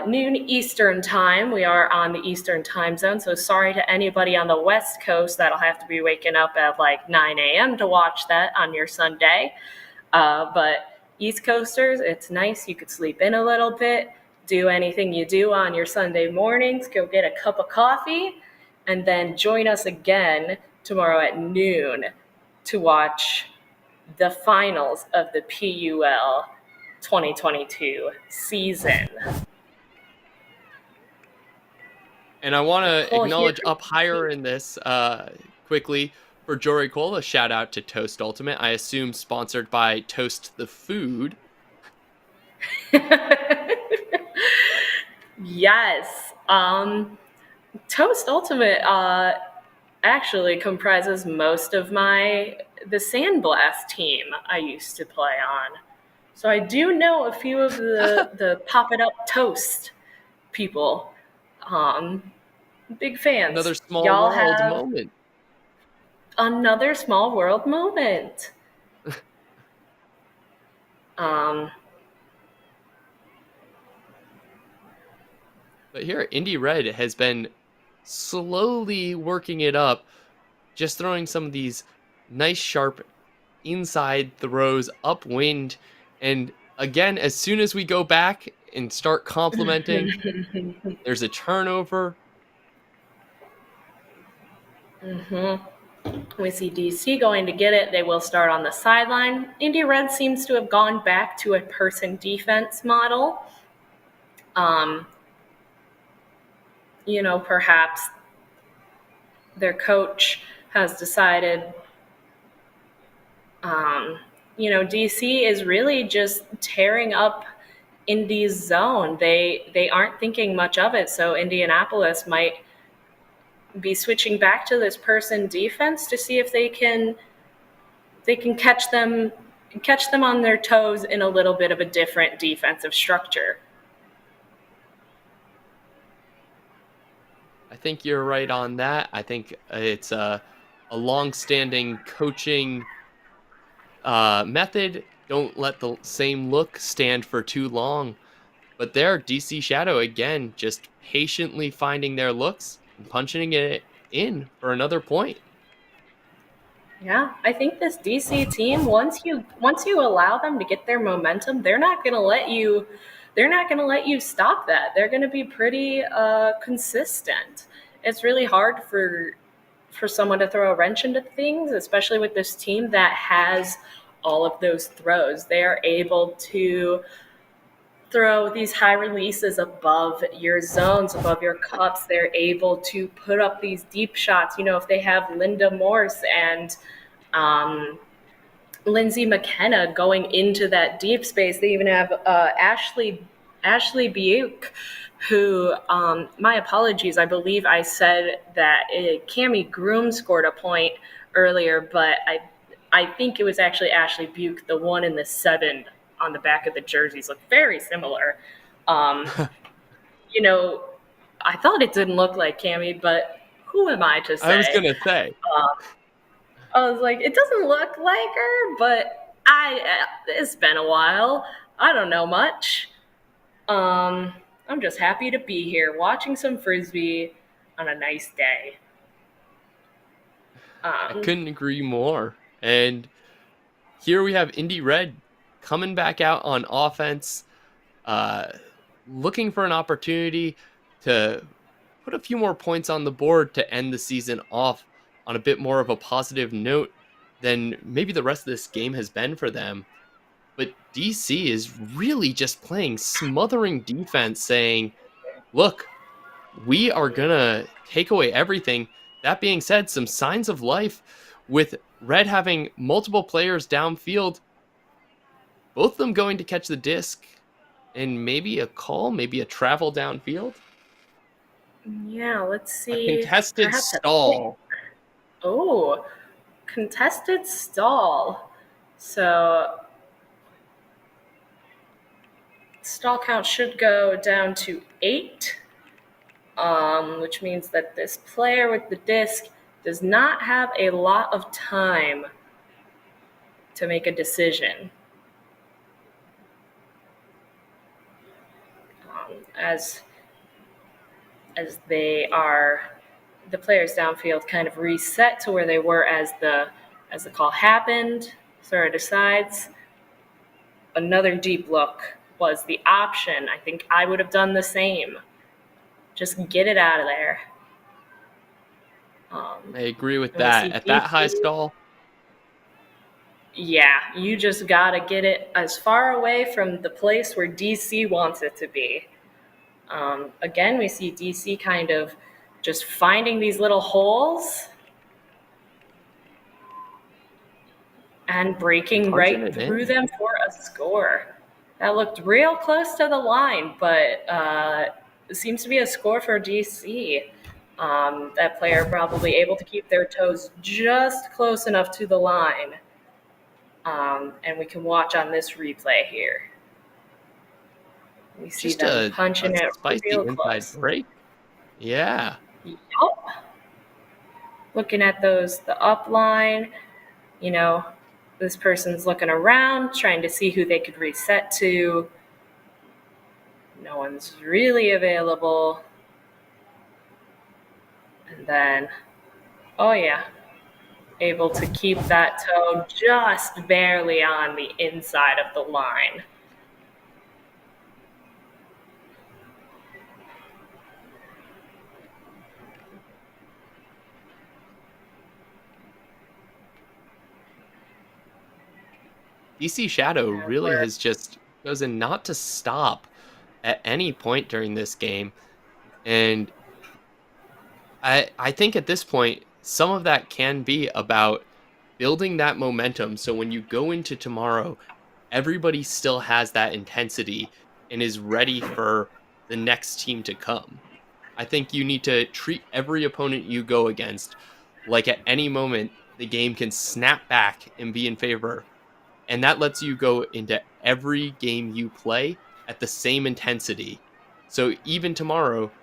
noon Eastern time. We are on the Eastern time zone. So sorry to anybody on the West Coast that'll have to be waking up at like 9 a.m. to watch that on your Sunday. But East Coasters, it's nice. You could sleep in a little bit, do anything you do on your Sunday mornings, go get a cup of coffee, and then join us again tomorrow at noon to watch the finals of the PUL 2022 season. And I want to Oh, here. acknowledge up higher in this quickly for Jory Cole. A shout out to Toast Ultimate. I assume sponsored by Toast the Food. Yes. Toast Ultimate actually comprises most of the Sandblast team I used to play on. So I do know a few of the Pop It Up Toast people. Um, Big Another fans. small Y'all world have moment. another small world moment. Um, But here, Indy Red has been slowly working it up, just throwing some of these nice, sharp inside throws upwind. And again, as soon as we go back and start complimenting, there's a turnover. we see DC going to get it. They will start on the sideline. Indy Red seems to have gone back to a person defense model. Um, Perhaps their coach has decided, um, DC is really just tearing up Indy's zone. They aren't thinking much of it, so Indianapolis might be switching back to this person defense to see if they can catch them on their toes in a little bit of a different defensive structure. I think you're right on that. I think it's a long-standing coaching method. Don't let the same look stand for too long. But there, DC Shadow again, just patiently finding their looks and punching it in for another point. Yeah, I think this DC team, once you allow them to get their momentum, they're not going to let you stop that. They're going to be pretty consistent. It's really hard for someone to throw a wrench into things, especially with this team that has all of those throws. They are able to throw these high releases above your zones, above your cups. They're able to put up these deep shots. If they have Linda Morse and um, Lindsay McKenna going into that deep space. They even have Ashley Buick, who my apologies. I believe I said that Cammie Groom scored a point earlier, but I think it was actually Ashley Buick. The 1 and the 7 on the back of the jerseys look very similar. Um, you know, I thought it didn't look like Cammy, but who am I to I was say? gonna say. I was like, it doesn't look like her, but it's been a while. I don't know much. Um, I'm just happy to be here watching some frisbee on a nice day. I Um, couldn't agree more. And here we have Indy Red coming back out on offense, uh, looking for an opportunity to put a few more points on the board to end the season off on a bit more of a positive note than maybe the rest of this game has been for them. But DC is really just playing smothering defense, saying, look, we are going to take away everything. That being said, some signs of life with Red having multiple players downfield, both of them going to catch the disc, and maybe a call, maybe a travel downfield. yeah, let's A see. contested Perhaps a pick. stall. Oh, contested stall. So stall count should go down to 8, which means that this player with the disc does not have a lot of time to make a decision. As they are, the players downfield kind of reset to where they were as the call happened. Thrower decides. Another deep look was the option. I think I would have done the same. Just get it out of there. Um, I agree with and we that. see At that high DC. stall, Yeah, you just gotta get it as far away from the place where DC wants it to be. Again, we see DC kind of just finding these little holes and and breaking punching right it through in. them for a score. That looked real close to the line, but it seems to be a score for DC. That player probably able to keep their toes just close enough to the line. And we can watch on this replay here. We see Just them a punching it spicy real inside close. break. Yeah. Yup. Looking at the up line, you know, this person's looking around, trying to see who they could reset to. No one's really available. And then, oh yeah, able to keep that toe just barely on the inside of the line. DC Shadow And really we're has just chosen not to stop at any point during this game. And I think at this point, some of that can be about building that momentum. So when you go into tomorrow, everybody still has that intensity and is ready for the next team to come. I think you need to treat every opponent you go against like at any moment the game can snap back and be in favor. And that lets you go into every game you play at the same intensity. So even tomorrow,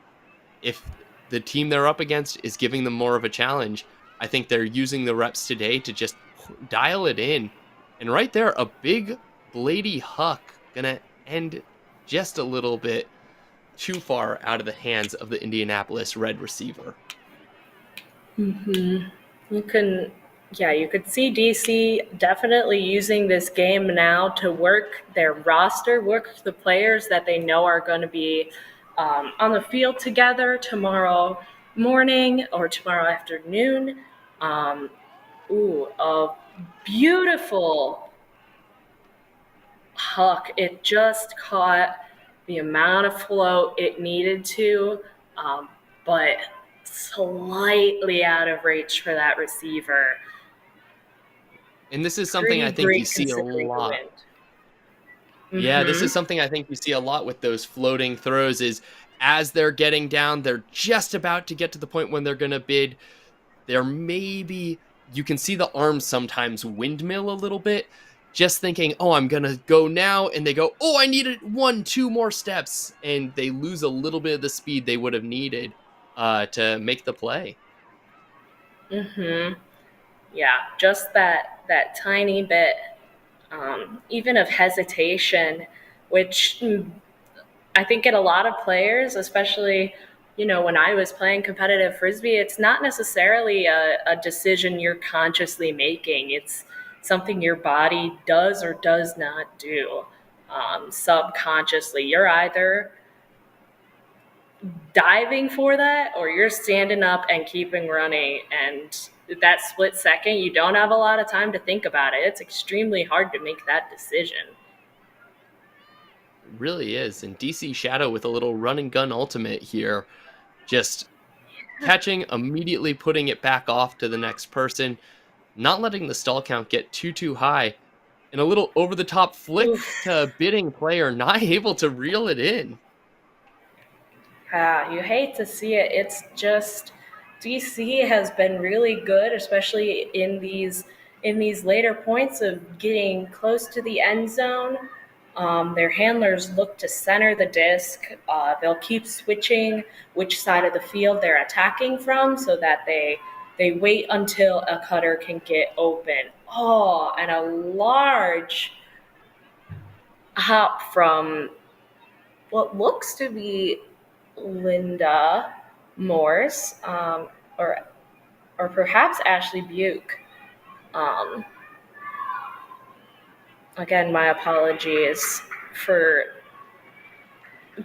if the team they're up against is giving them more of a challenge, I think they're using the reps today to just dial it in. And right there, a big Blady Huck gonna end just a little bit too far out of the hands of the Indianapolis Red receiver. you can yeah, you could see DC definitely using this game now to work their roster, work the players that they know are going to be on the field together tomorrow morning or tomorrow afternoon. Um, a beautiful huck. It just caught the amount of float it needed to, um, but slightly out of reach for that receiver. And this is something I Pretty think you great see a considering the lot. wind. Yeah, this is Mm-hmm. something I think you see a lot with those floating throws is as they're getting down, they're just about to get to the point when they're going to bid. They're maybe you can see the arms sometimes windmill a little bit just thinking, oh, I'm going to go now. And they go, oh, I needed 1, 2 more steps. And they lose a little bit of the speed they would have needed to make the play. Mm-hmm. Yeah, just that tiny bit, even of hesitation, which I think in a lot of players, especially when I was playing competitive frisbee, it's not necessarily a decision you're consciously making. It's something your body does or does not do subconsciously. You're either diving for that or you're standing up and keeping running. And that split second, you don't have a lot of time to think about it. It's extremely hard to make that decision. It really is. And DC Shadow with a little run and gun ultimate here, just catching, immediately putting it back off to the next person, not letting the stall count get too high, and a little over the top flick Oof. to bidding player, not able to reel it in. You hate to see it. It's just DC has been really good, especially in these later points of getting close to the end zone. Their handlers look to center the disc. They'll keep switching which side of the field they're attacking from, so that they wait until a cutter can get open. Oh, and a large hop from what looks to be Linda Morse, or perhaps Ashley Buke. Um, Again, my apologies for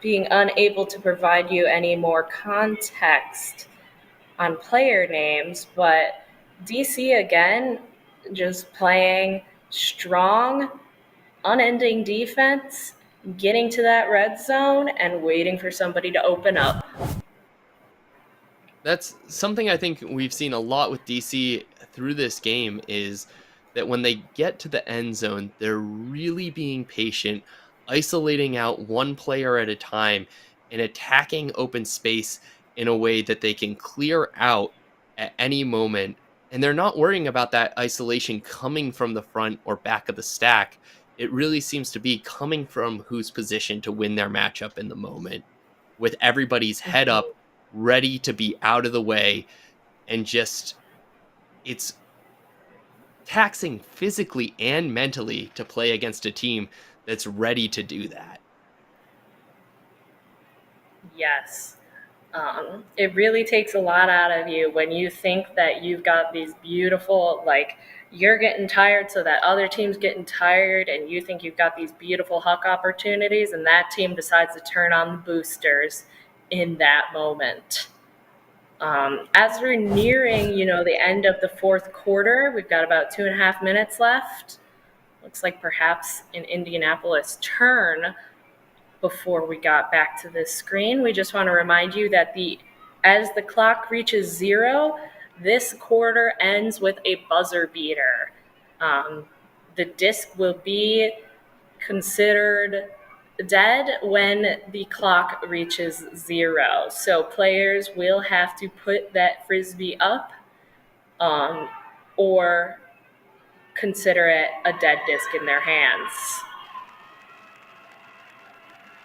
being unable to provide you any more context on player names, but DC again just playing strong, unending defense, getting to that red zone and waiting for somebody to open up. That's something I think we've seen a lot with DC through this game is that when they get to the end zone, they're really being patient, isolating out one player at a time and attacking open space in a way that they can clear out at any moment. And they're not worrying about that isolation coming from the front or back of the stack. It really seems to be coming from who's positioned to win their matchup in the moment, with everybody's head up, Mhm. ready to be out of the way, and just it's taxing physically and mentally to play against a team that's ready to do that. Yes. It really takes a lot out of you when you think that you've got these beautiful, like, you're getting tired, so that other team's getting tired, and you think you've got these beautiful huck opportunities, and that team decides to turn on the boosters in that moment. As we're nearing, the end of the fourth quarter, we've got about 2.5 minutes left. Looks like perhaps an Indianapolis turn before we got back to this screen. We just want to remind you that as the clock reaches 0, this quarter ends with a buzzer beater. Um, the disc will be considered dead when the clock reaches 0. So players will have to put that frisbee up, um, or consider it a dead disc in their hands.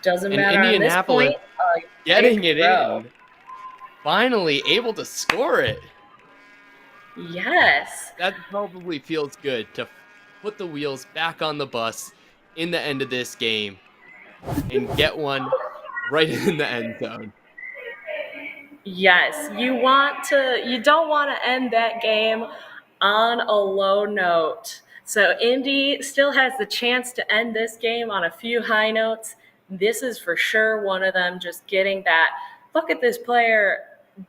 Doesn't And matter on this Indianapolis point. getting Big it throw. in, finally able to score it. Yes. That probably feels good to put the wheels back on the bus in the end of this game and get one right in the end zone. Yes. You don't want to end that game on a low note. So Indy still has the chance to end this game on a few high notes. This is for sure one of them, just getting that. Look at this player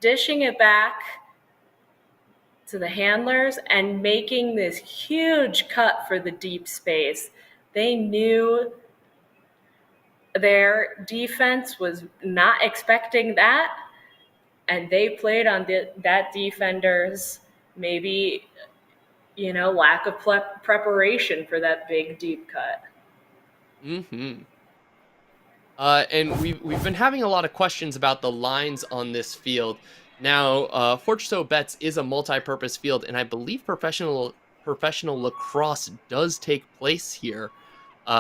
dishing it back to the handlers and making this huge cut for the deep space. They knew their defense was not expecting that, and they played on that defender's maybe lack of preparation for that big deep cut. Hmm. And we've been having a lot of questions about the lines on this field. Now, Fortuso Bets is a multi-purpose field, and I believe professional lacrosse does take place here.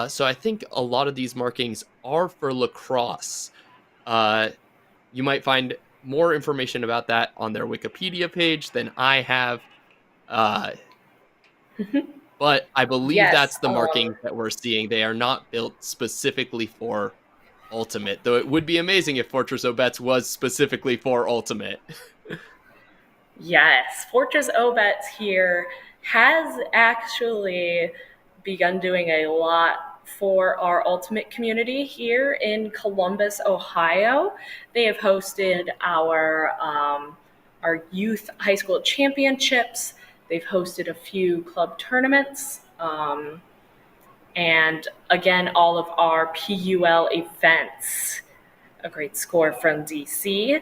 So I think a lot of these markings are for lacrosse. Uh, you might find more information about that on their Wikipedia page than I have. Uh, but I believe Yes. that's the markings that we're seeing. They are not built specifically for Ultimate, though it would be amazing if Fortress Obets was specifically for Ultimate. Yes, Fortress Obets here has actually begun doing a lot for our Ultimate community here in Columbus, Ohio. They have hosted our youth high school championships. They've hosted a few club tournaments. And again, all of our PUL events. A great score from DC.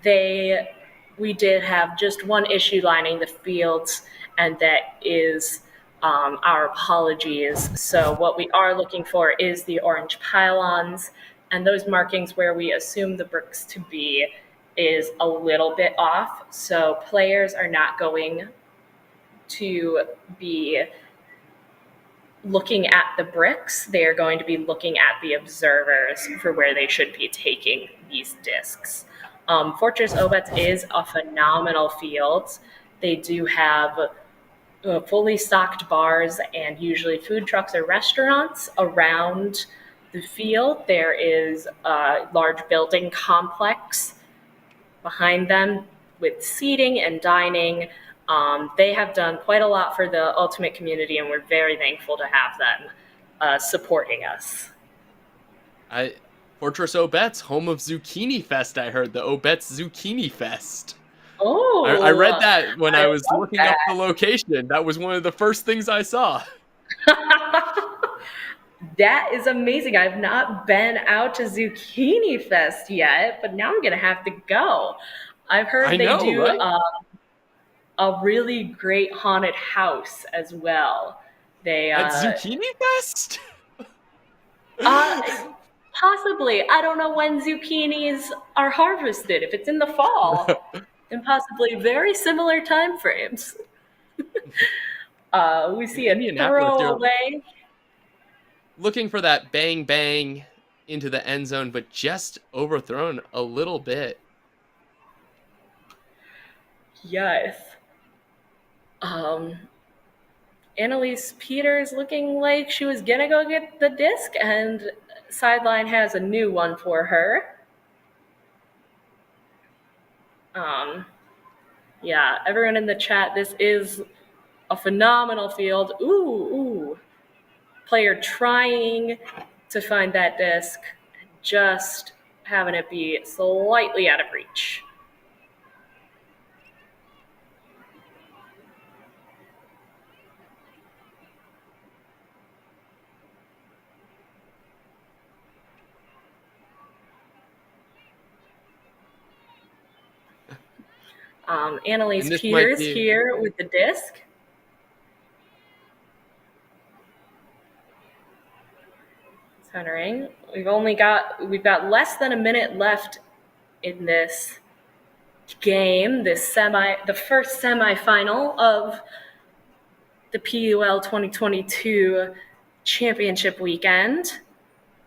They We did have just one issue lining the fields, and that is our apologies. So what we are looking for is the orange pylons, and those markings where we assume the bricks to be is a little bit off. So players are not going to be looking at the bricks, they are going to be looking at the observers for where they should be taking these discs. Fortress Obets is a phenomenal field. They do have fully stocked bars and usually food trucks or restaurants around the field. There is a large building complex behind them with seating and dining. They have done quite a lot for the Ultimate community, and we're very thankful to have them supporting us. I Fortress Obets, home of Zucchini Fest. I heard the Obets Zucchini Fest. I Oh, read that when I I was love looking up the location. That was one of the first things I saw. that. That is amazing. I've not been out to Zucchini Fest yet, but now I'm going to have to go. I've I heard they know, do right? a really great haunted house as well. They At Zucchini Fest? Uh, possibly. I don't know when zucchinis are harvested. If it's in the fall, then possibly very similar time frames. We In see a Indianapolis, you're throwaway. looking for that bang bang into the end zone, but just overthrown a little bit. Yes. Um, Annalise Peters looking like she was gonna go get the disc, and Sideline has a new one for her. Um, yeah, everyone in the chat, this is a phenomenal field. Ooh. Player trying to find that disc, just having it be slightly out of reach. Annalise And this might Peters be here with the disc. Centering. We've got less than a minute left in this game, the first semifinal of the PUL 2022 championship weekend.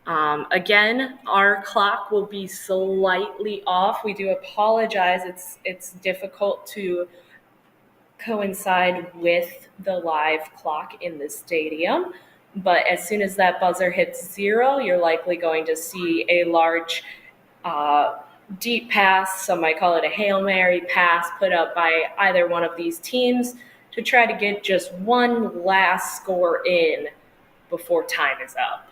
Again, our clock will be slightly off. We do apologize. It's difficult to coincide with the live clock in the stadium. But as soon as that buzzer hits zero, you're likely going to see a large uh, deep pass, some might call it a Hail Mary pass, put up by either one of these teams to try to get just one last score in before time is up.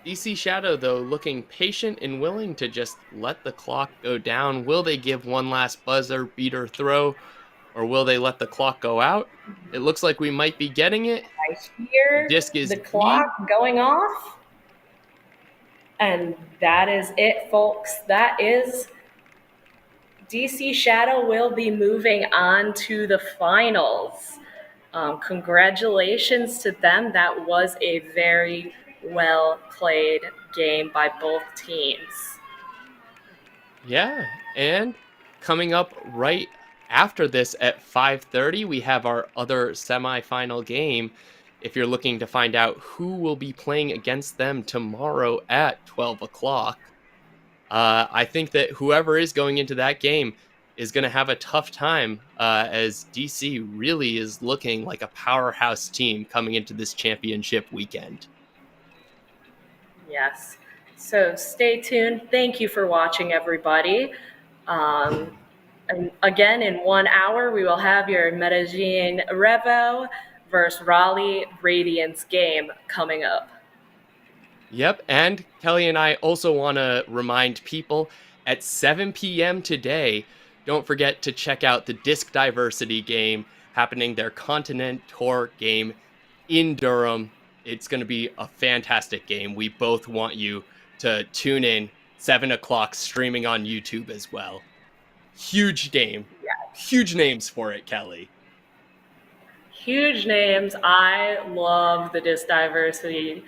DC Shadow, though, looking patient and willing to just let the clock go down. Will they give one last buzzer beater throw, or will they let the clock go out? It looks like we might be getting it. I The hear disc is the clock deep. going off, and that is it, folks. That is DC Shadow will be moving on to the finals. Congratulations to them. That was a very well played game by both teams. Yeah, and coming up right after this at 5:30, we have our other semifinal game. If you're looking to find out who will be playing against them tomorrow at 12 o'clock, I think that whoever is going into that game is going to have a tough time, as DC really is looking like a powerhouse team coming into this championship weekend. Yes. So stay tuned. Thank you for watching, everybody. Um, and again, in 1 hour, we will have your Medellin Revo versus Raleigh Radiance game coming up. Yep. And Kelly and I also want to remind people at 7 p.m. today, don't forget to check out the Disc Diversity game happening, their Continent Tour game in Durham. It's going to be a fantastic game. We both want you to tune in, 7 o'clock, streaming on YouTube as well. Huge game. Huge names for it, Kelly. Huge names. I love the Disc Diversity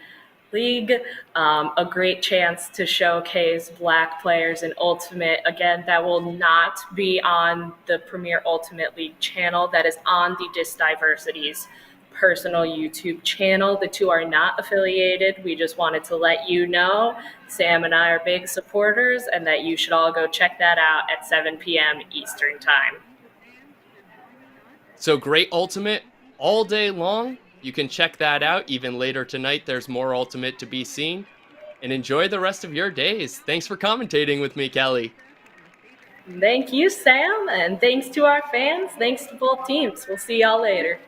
League. A great chance to showcase Black players in Ultimate. Again, that will not be on the Premier Ultimate League channel. That is on the Disc Diversity's personal YouTube channel. The two are not affiliated. We just wanted to let you know Sam and I are big supporters and that you should all go check that out at 7 p.m. Eastern Time. So great Ultimate all day long. You can check that out. Even later tonight, there's more Ultimate to be seen. And enjoy the rest of your days. Thanks for commentating with me, Kelly. Thank you, Sam, and thanks to our fans. Thanks to both teams. We'll see y'all later.